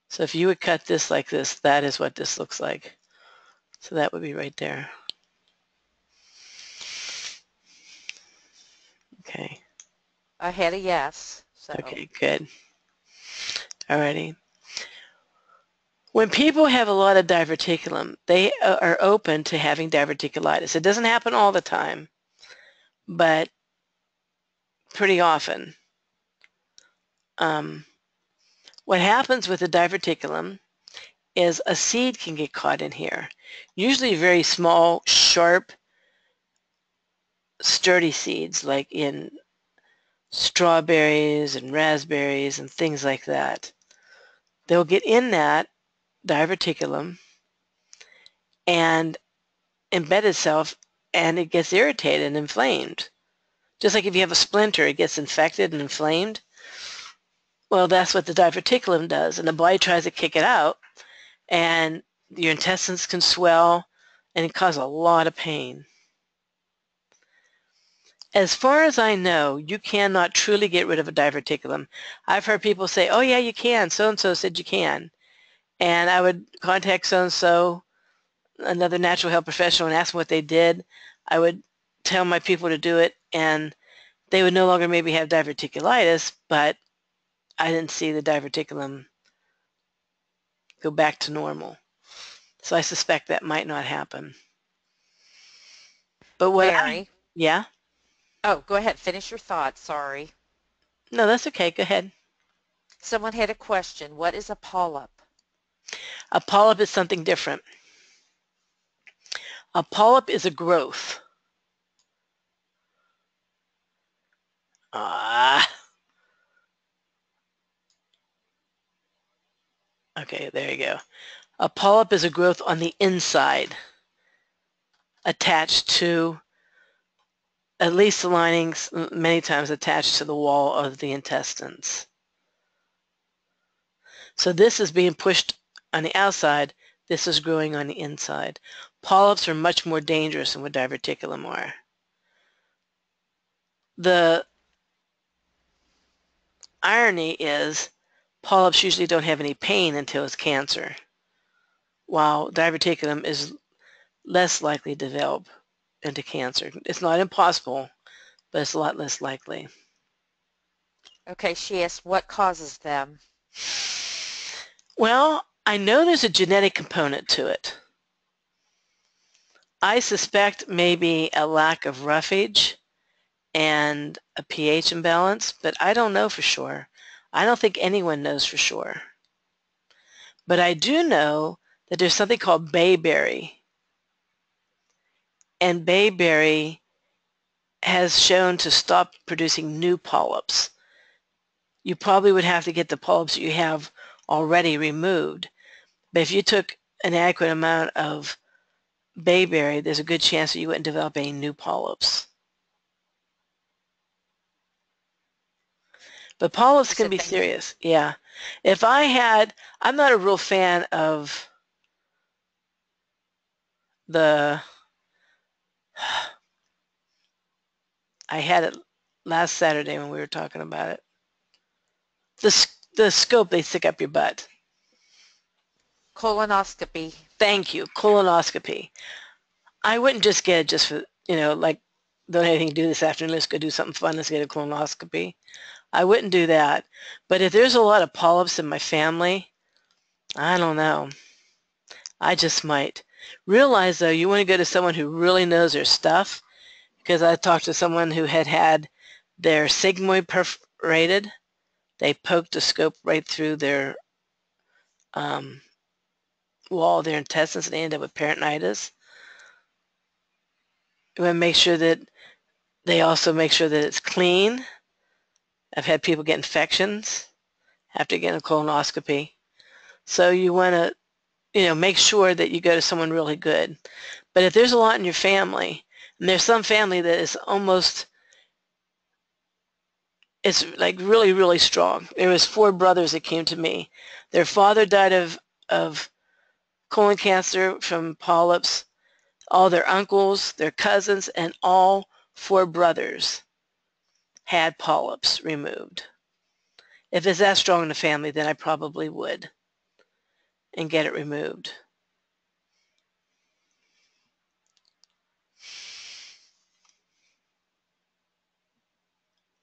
So if you would cut this like this, that is what this looks like. So that would be right there. Okay. I had a yes. So. Okay, good. Alrighty. When people have a lot of diverticulum, they are open to having diverticulitis. It doesn't happen all the time, but pretty often. What happens with the diverticulum is a seed can get caught in here. Usually very small, sharp, sturdy seeds like in strawberries and raspberries and things like that. They'll get in that diverticulum and embed itself and it gets irritated and inflamed. Just like if you have a splinter, it gets infected and inflamed. Well, that's what the diverticulum does, and the body tries to kick it out, and your intestines can swell and it causes a lot of pain. As far as I know, you cannot truly get rid of a diverticulum. I've heard people say, oh yeah, you can. So-and-so said you can. And I would contact so-and-so, another natural health professional, and ask them what they did. I would tell my people to do it, and they would no longer maybe have diverticulitis, but I didn't see the diverticulum go back to normal. So I suspect that might not happen. But Mary. Yeah? Oh, go ahead. Finish your thought. Sorry. No, that's okay. Go ahead. Someone had a question. What is a polyp? A polyp is something different. A polyp is a growth. Okay, there you go. A polyp is a growth on the inside attached to, at least the linings, many times attached to the wall of the intestines. So this is being pushed on the outside. This is growing on the inside. Polyps are much more dangerous than what diverticulum are. The irony is polyps usually don't have any pain until it's cancer, while diverticulum is less likely to develop into cancer. It's not impossible, but it's a lot less likely. Okay, she asked what causes them. Well, I know there's a genetic component to it. I suspect maybe a lack of roughage and a pH imbalance, but I don't know for sure. I don't think anyone knows for sure. But I do know that there's something called bayberry. And bayberry has shown to stop producing new polyps. You probably would have to get the polyps you have already removed. But if you took an adequate amount of bayberry, there's a good chance that you wouldn't develop any new polyps. But polyps can be serious. Yeah. If I had, I'm not a real fan of the, I had it last Saturday when we were talking about it. The scope they stick up your butt. Colonoscopy. Thank you, colonoscopy. I wouldn't just get it just for, like, don't have anything to do this afternoon, let's go do something fun, let's get a colonoscopy. I wouldn't do that. But if there's a lot of polyps in my family, I don't know. I just might. Realize, though, you want to go to someone who really knows their stuff, because I talked to someone who had their sigmoid perforated. They poked a scope right through their wall of their intestines, and they end up with peritonitis. You want to make sure that they also make sure that it's clean. I've had people get infections after getting a colonoscopy. So you want to, make sure that you go to someone really good. But if there's a lot in your family, and there's some family that is almost, it's like really, really strong. There was 4 brothers that came to me. Their father died of colon cancer from polyps. All their uncles, their cousins, and all 4 brothers had polyps removed. If it's that strong in the family, then I probably would and get it removed.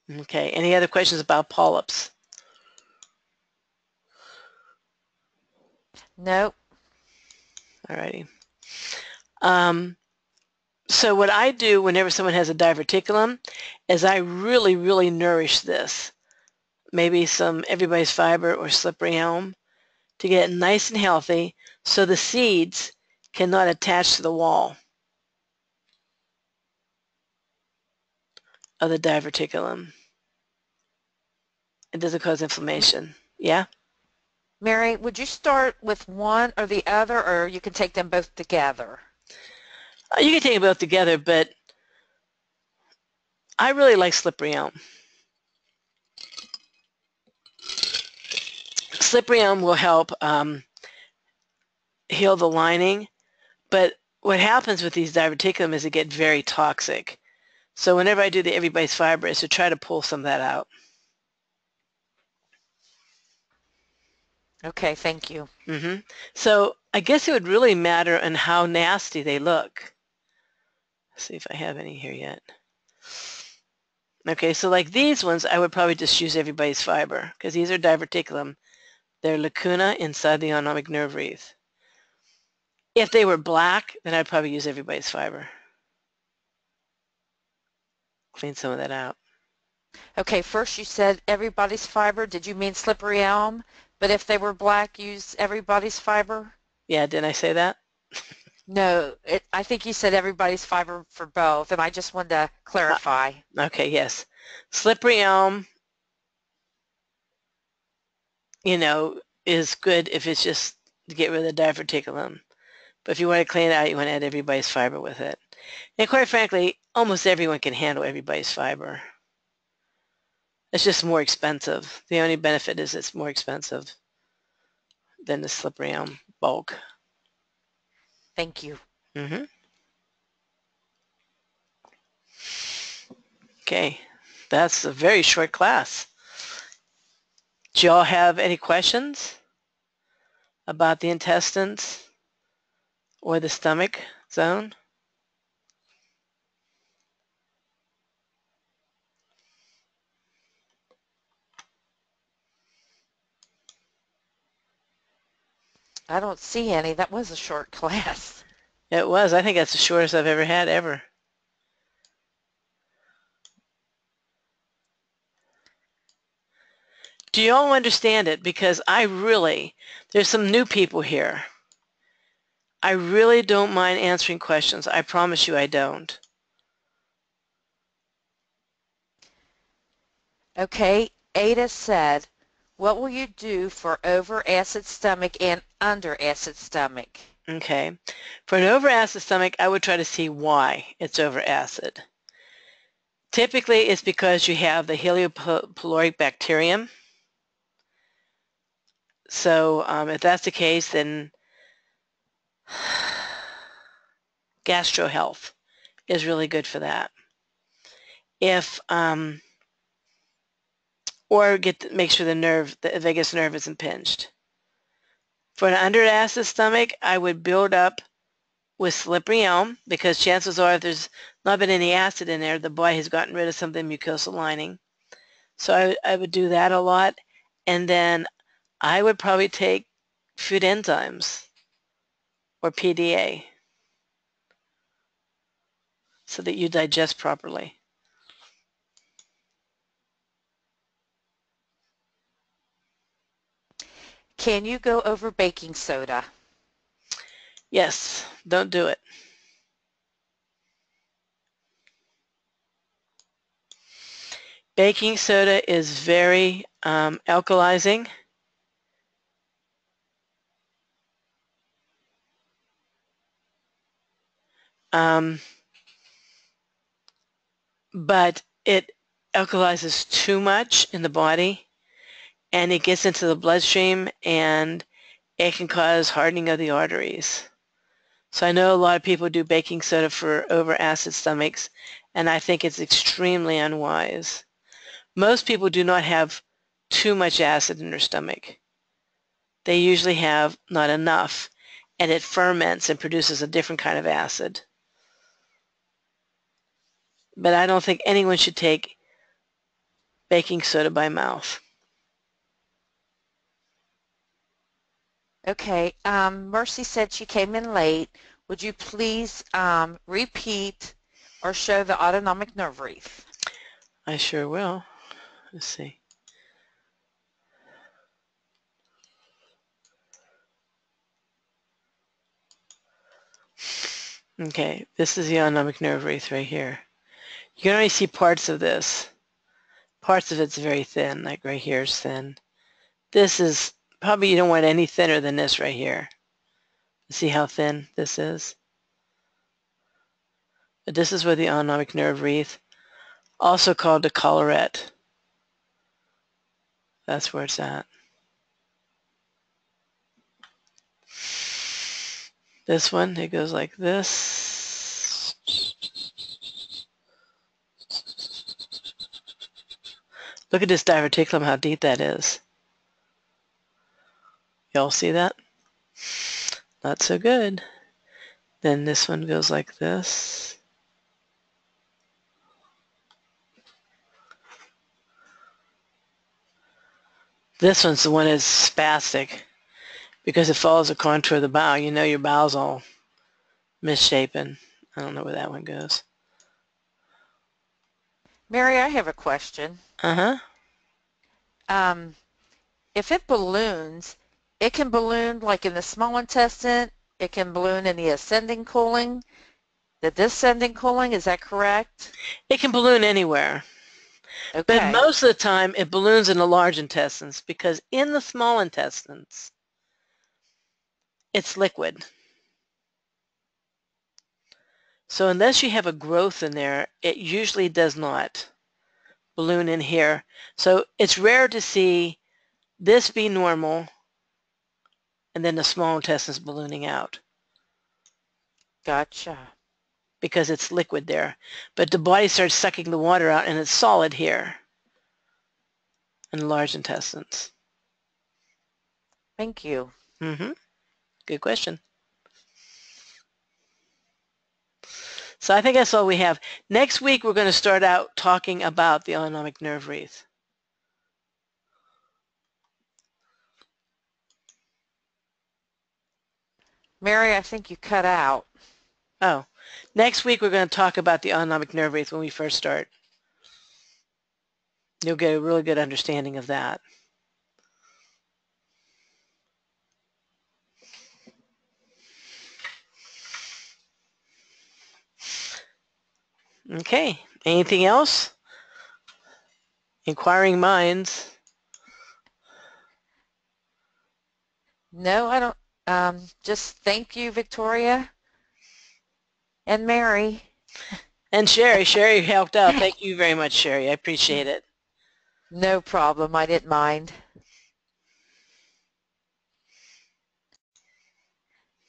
Okay, any other questions about polyps? Nope. Alrighty. So what I do whenever someone has a diverticulum is I really, really nourish this. Maybe some everybody's fiber or slippery elm to get it nice and healthy so the seeds cannot attach to the wall of the diverticulum. It doesn't cause inflammation. Yeah? Mary, would you start with one or the other, or you can take them both together? You can take them both together, but I really like slippery elm. Slippery elm will help heal the lining, but what happens with these diverticulum is they get very toxic. So whenever I do the everybody's fiber is to try to pull some of that out. Okay, thank you. So I guess it would really matter on how nasty they look. Let's see if I have any here yet. Okay, so like these ones, I would probably just use everybody's fiber because these are diverticulum. They're lacuna inside the autonomic nerve wreath. If they were black, then I'd probably use everybody's fiber. Clean some of that out. Okay, first you said everybody's fiber. Did you mean slippery elm? But if they were black, use everybody's fiber? Yeah, didn't I say that? No, I think you said everybody's fiber for both, and I just wanted to clarify. Okay, yes. Slippery elm, is good if it's just to get rid of the diverticulum. But if you want to clean it out, you want to add everybody's fiber with it. And quite frankly, almost everyone can handle everybody's fiber. It's just more expensive. The only benefit is it's more expensive than the slippery elm bulk. Thank you. Okay, that's a very short class. Do y'all have any questions about the intestines or the stomach zone? I don't see any. That was a short class. It was. I think that's the shortest I've ever had ever. Do you all understand it? Because there's some new people here. I really don't mind answering questions. I promise you I don't. Okay, Ada said, what will you do for over acid stomach and under acid stomach? Okay. For an over-acid stomach, I would try to see why it's over-acid. Typically, it's because you have the heliopyloric bacterium. So if that's the case, then gastro health is really good for that. If or make sure the vagus nerve isn't pinched. For an under acid stomach, I would build up with slippery elm, because chances are if there's not been any acid in there, the body has gotten rid of some of the mucosal lining. So I would do that a lot. And then I would probably take food enzymes or PDA so that you digest properly. Can you go over baking soda? Yes, don't do it. Baking soda is very alkalizing. But it alkalizes too much in the body, and it gets into the bloodstream, and it can cause hardening of the arteries. So I know a lot of people do baking soda for over acid stomachs, and I think it's extremely unwise. Most people do not have too much acid in their stomach. They usually have not enough, and it ferments and produces a different kind of acid. But I don't think anyone should take baking soda by mouth. Okay, Mercy said she came in late. Would you please repeat or show the autonomic nerve wreath? I sure will. Let's see. Okay, this is the autonomic nerve wreath right here. You can only see parts of this. Parts of it's very thin, like right here is thin. This is, probably you don't want any thinner than this right here. See how thin this is? But this is where the autonomic nerve wreath, also called the collarette. That's where it's at. This one, it goes like this. Look at this diverticulum, how deep that is. Y'all see that? Not so good. Then this one goes like this. This one's the one that's spastic because it follows the contour of the bowel. You know your bowel's all misshapen. I don't know where that one goes. Mary, I have a question. Uh-huh. If it balloons, it can balloon like in the small intestine, it can balloon in the ascending colon, the descending colon, is that correct? It can balloon anywhere. But Okay, most of the time it balloons in the large intestines because in the small intestines, it's liquid. So unless you have a growth in there, it usually does not balloon in here. So it's rare to see this be normal and then the small intestines ballooning out gotcha. because it's liquid there. But the body starts sucking the water out and it's solid here in the large intestines. Thank you. Mm-hmm. Good question. So I think that's all we have. Next week, we're going to start out talking about the autonomic nerve wreath. Mary, I think you cut out. Oh, next week, we're going to talk about the autonomic nerve wreath when we first start. You'll get a really good understanding of that. Okay, anything else? Inquiring minds. No, I don't. Just thank you, Victoria and Mary. And Sherry. Sherry helped out. Thank you very much, Sherry. I appreciate it. No problem. I didn't mind.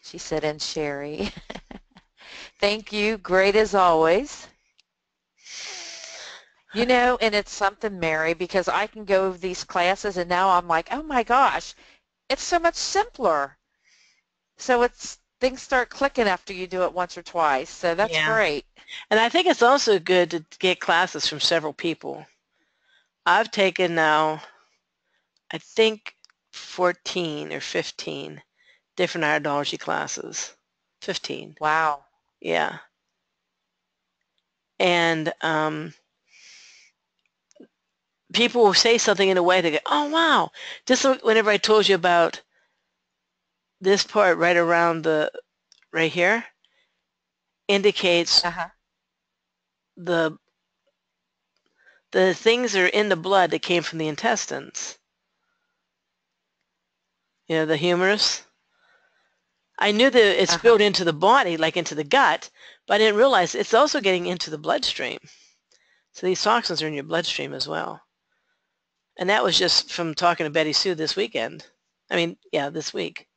She said, and Sherry. Thank you. Great as always. You know, and it's something, Mary, because I can go over these classes and now I'm like, oh my gosh, it's so much simpler. So it's things start clicking after you do it once or twice. So that's Yeah. great. And I think it's also good to get classes from several people. I've taken now, I think 14 or 15 different iridology classes. 15. Wow. Yeah. And people will say something in a way they go, oh, wow. Just like whenever I told you about this part right around right here, indicates Uh-huh. the things that are in the blood that came from the intestines. You know, the humerus. I knew that it Uh-huh. spilled into the body, like into the gut, but I didn't realize it's also getting into the bloodstream. So these toxins are in your bloodstream as well. And that was just from talking to Betty Sue this weekend. I mean, yeah, this week.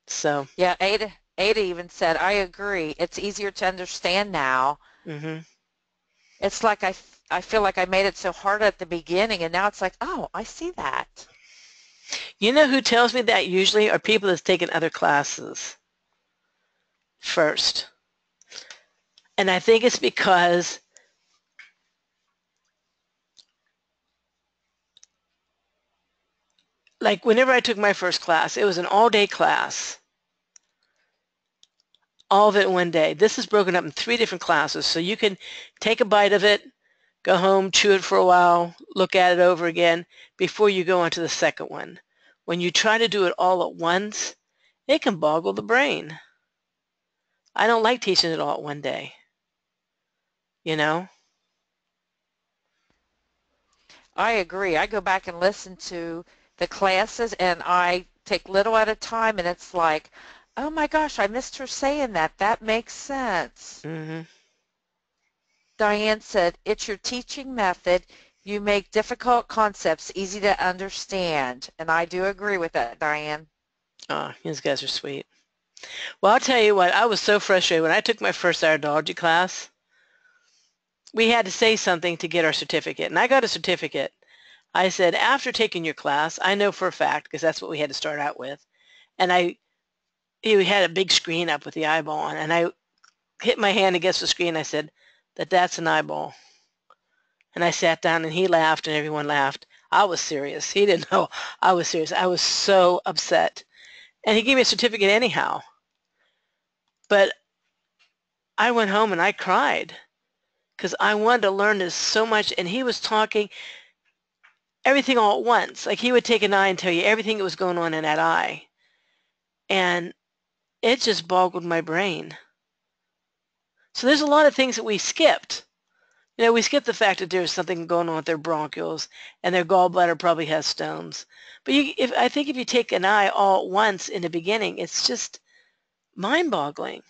So, Yeah, Ada even said, I agree. It's easier to understand now. hmm It's like I feel like I made it so hard at the beginning, and now it's like, oh, I see that. You know who tells me that usually are people that's taken other classes first. And I think it's because like whenever I took my first class, it was an all-day class, all of it in one day. This is broken up in 3 different classes, so you can take a bite of it, go home, chew it for a while, look at it over again before you go on to the second one. When you try to do it all at once, it can boggle the brain. I don't like teaching it all at one day, you know? I agree. I go back and listen to the classes, and I take little at a time, and it's like, oh my gosh, I missed her saying that. That makes sense. hmm Diane said, it's your teaching method. You make difficult concepts easy to understand. And I do agree with that, Diane. Oh, these guys are sweet. Well, I'll tell you what, I was so frustrated when I took my first iridology class. We had to say something to get our certificate, and I got a certificate. I said, after taking your class, I know for a fact, because that's what we had to start out with, and he had a big screen up with the eyeball on, and I hit my hand against the screen. I said, that's an eyeball. And I sat down, and he laughed, and everyone laughed. I was serious. He didn't know I was serious. I was so upset. And he gave me a certificate anyhow. But I went home, and I cried because I wanted to learn this so much, and he was talking everything all at once. Like he would take an eye and tell you everything that was going on in that eye. And it just boggled my brain. So there's a lot of things that we skipped. You know, we skipped the fact that there's something going on with their bronchioles and their gallbladder probably has stones. But I think if you take an eye all at once in the beginning, it's just mind-boggling.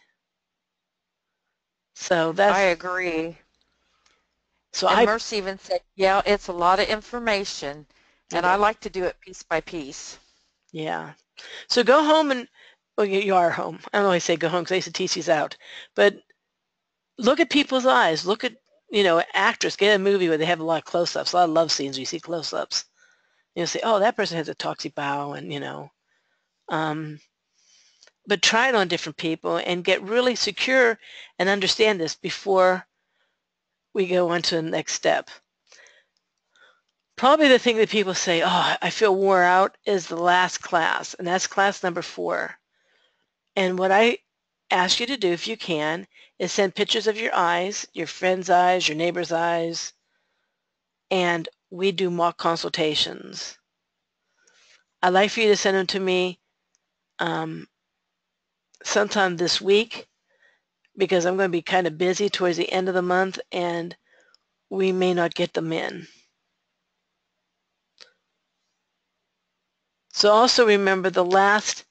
So I that's, agree. so And I, Mercy even said, yeah, it's a lot of information. it And I is. like to do it piece by piece. Yeah. So go home and, well, you are home. I don't always say go home because I used to teach these out. But look at people's eyes. Look at, actors. Get a movie where they have a lot of close-ups, a lot of love scenes where you see close-ups. You'll say, oh, that person has a toxic bowel, and. Um, but try it on different people and get really secure and understand this before we go on to the next step. Probably the thing that people say, oh, I feel wore out, is the last class, and that's class number 4. And what I ask you to do, if you can, is send pictures of your eyes, your friend's eyes, your neighbor's eyes, and we do mock consultations. I'd like for you to send them to me sometime this week because I'm going to be kind of busy towards the end of the month and we may not get them in. So also remember the last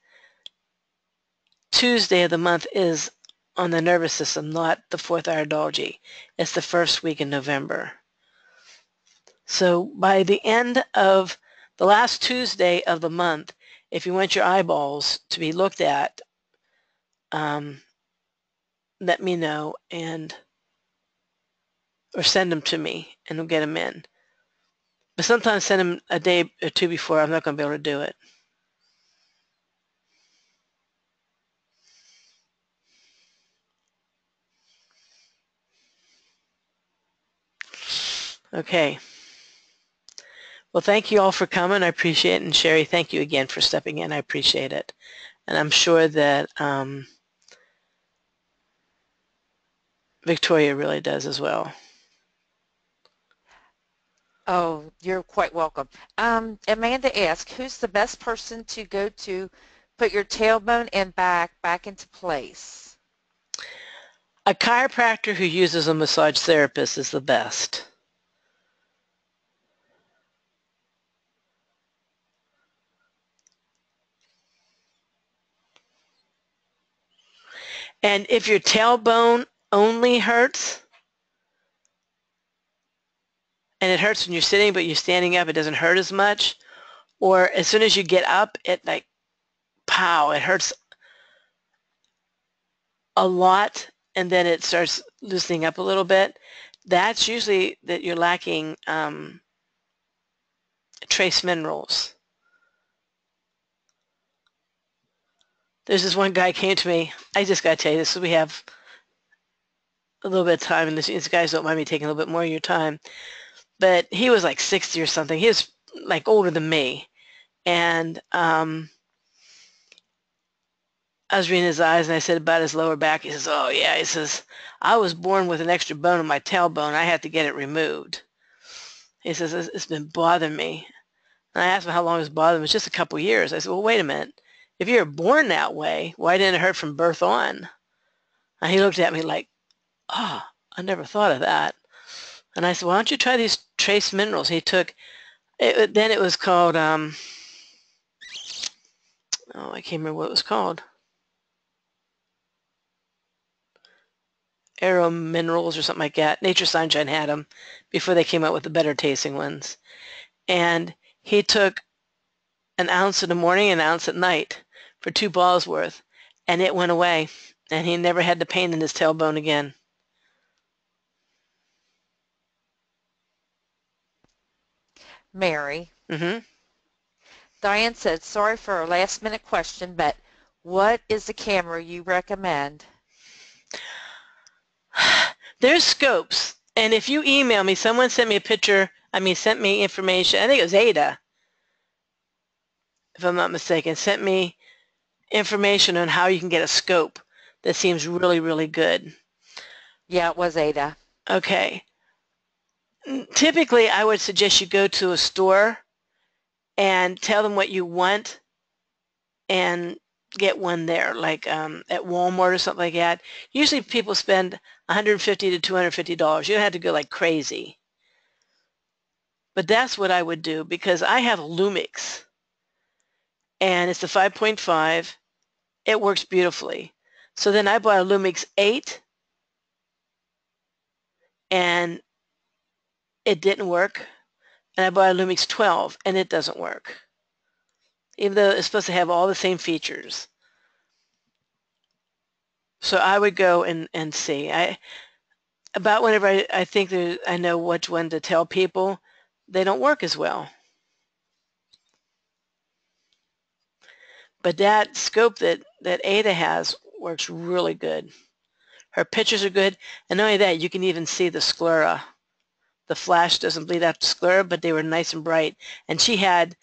Tuesday of the month is on the nervous system, not the 4th iridology. It's the first week in November. So by the end of the last Tuesday of the month, if you want your eyeballs to be looked at, let me know or send them to me and we'll get them in. But sometimes send them a day or two before. I'm not going to be able to do it. Okay. Well, thank you all for coming. I appreciate it. And Sherry, thank you again for stepping in. I appreciate it. And I'm sure that Victoria really does as well. Oh, you're quite welcome. Amanda asked, who's the best person to go to put your tailbone and back into place? A chiropractor who uses a massage therapist is the best. And if your tailbone only hurts, and it hurts when you're sitting, but you're standing up, it doesn't hurt as much, or as soon as you get up, it like, pow, it hurts a lot, and then it starts loosening up a little bit, that's usually that you're lacking trace minerals. There's this one guy came to me, I just got to tell you this, so we have a little bit of time, and these guys don't mind me taking a little bit more of your time, but he was like 60 or something. He was like older than me, and I was reading his eyes, and I said about his lower back. He says, oh yeah, he says, I was born with an extra bone in my tailbone. I had to get it removed. He says, it's been bothering me. And I asked him how long it was bothering him. It was just a couple years. I said, well, wait a minute. If you were born that way, why didn't it hurt from birth on? And he looked at me like, oh, I never thought of that. And I said, why don't you try these trace minerals? He took, then it was called, oh, I can't remember what it was called. Aero Minerals or something like that. Nature Sunshine had them before they came out with the better tasting ones. And he took an ounce in the morning and an ounce at night for 2 balls worth, and it went away. And he never had the pain in his tailbone again. Mary. Mm-hmm. Diane said, sorry for a last minute question, but what is the camera you recommend? There's scopes, and if you email me, someone sent me a picture, sent me information, I think it was Ada, if I'm not mistaken, sent me information on how you can get a scope that seems really, really good. Yeah, it was Ada. Okay. Typically, I would suggest you go to a store and tell them what you want and get one there, like at Walmart or something like that. Usually people spend $150 to $250. You don't have to go like crazy. But that's what I would do because I have Lumix and it's the 5.5. It works beautifully. So then I bought a Lumix 8 and it didn't work. And I bought a Lumix 12 and it doesn't work, even though it's supposed to have all the same features. So I would go and see. About whenever I think I know which one to tell people, they don't work as well. But that scope that Ada has works really good. Her pictures are good, and not only that, you can even see the sclera. The flash doesn't bleed out the sclera, but they were nice and bright. And she had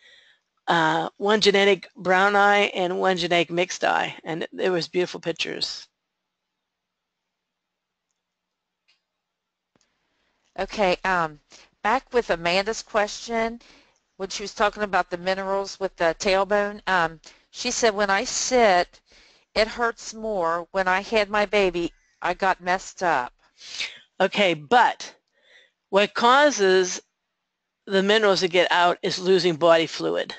one genetic brown eye and one genetic mixed eye, and it was beautiful pictures. Okay, back with Amanda's question, when she was talking about the minerals with the tailbone, she said, when I sit, it hurts more. When I had my baby, I got messed up. Okay, but what causes the minerals to get out is losing body fluid.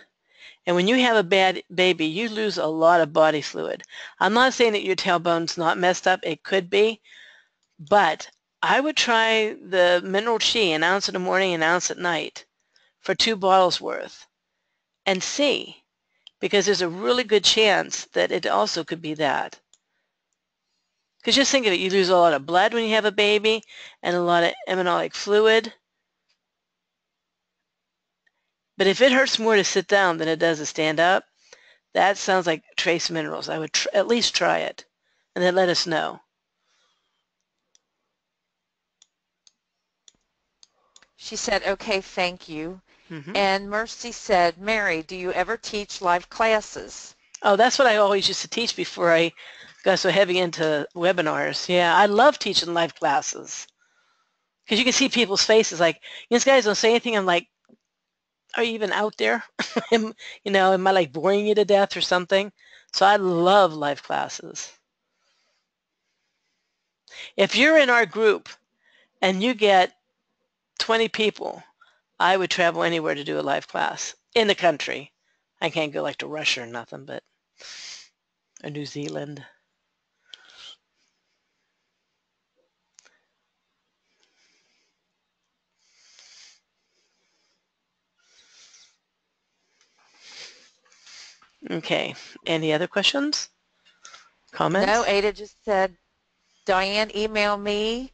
And when you have a bad baby, you lose a lot of body fluid. I'm not saying that your tailbone's not messed up. It could be. But I would try the mineral chi, an ounce in the morning, an ounce at night, for 2 bottles worth, and see. Because there's a really good chance that it also could be that. Because just think of it, you lose a lot of blood when you have a baby and a lot of amniotic fluid. But if it hurts more to sit down than it does to stand up, that sounds like trace minerals. I would at least try it and then let us know. She said, okay, thank you. Mm-hmm. And Mercy said, Mary, do you ever teach live classes? Oh, that's what I always used to teach before I got so heavy into webinars. Yeah, I love teaching live classes because you can see people's faces. Like, these guys don't say anything. I'm like, are you even out there? Am I like boring you to death or something? So I love live classes. If you're in our group and you get 20 people, I would travel anywhere to do a live class in the country. I can't go like to Russia or nothing, but or New Zealand. Okay. Any other questions? No, Comments? Ada just said, Diane, email me.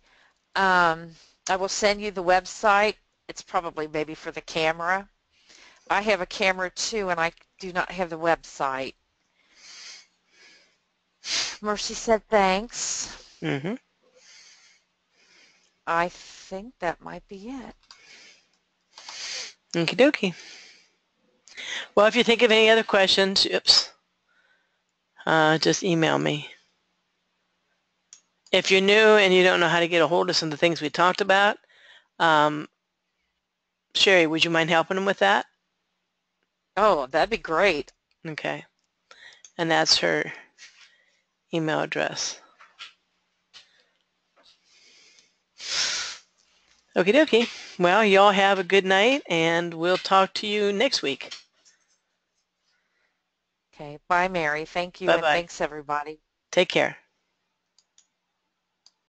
I will send you the website. It's probably maybe for the camera. I have a camera too, and I do not have the website. Mercy said, thanks. Mm-hmm. I think that might be it. Okie dokie. Well, if you think of any other questions, just email me. If you're new and you don't know how to get a hold of some of the things we talked about, Sherry, would you mind helping them with that? Oh, that'd be great. Okay. And that's her email address. Okie dokie. Well, y'all have a good night, and we'll talk to you next week. Okay, bye, Mary. Thank you, and Bye-bye. thanks, everybody. Take care.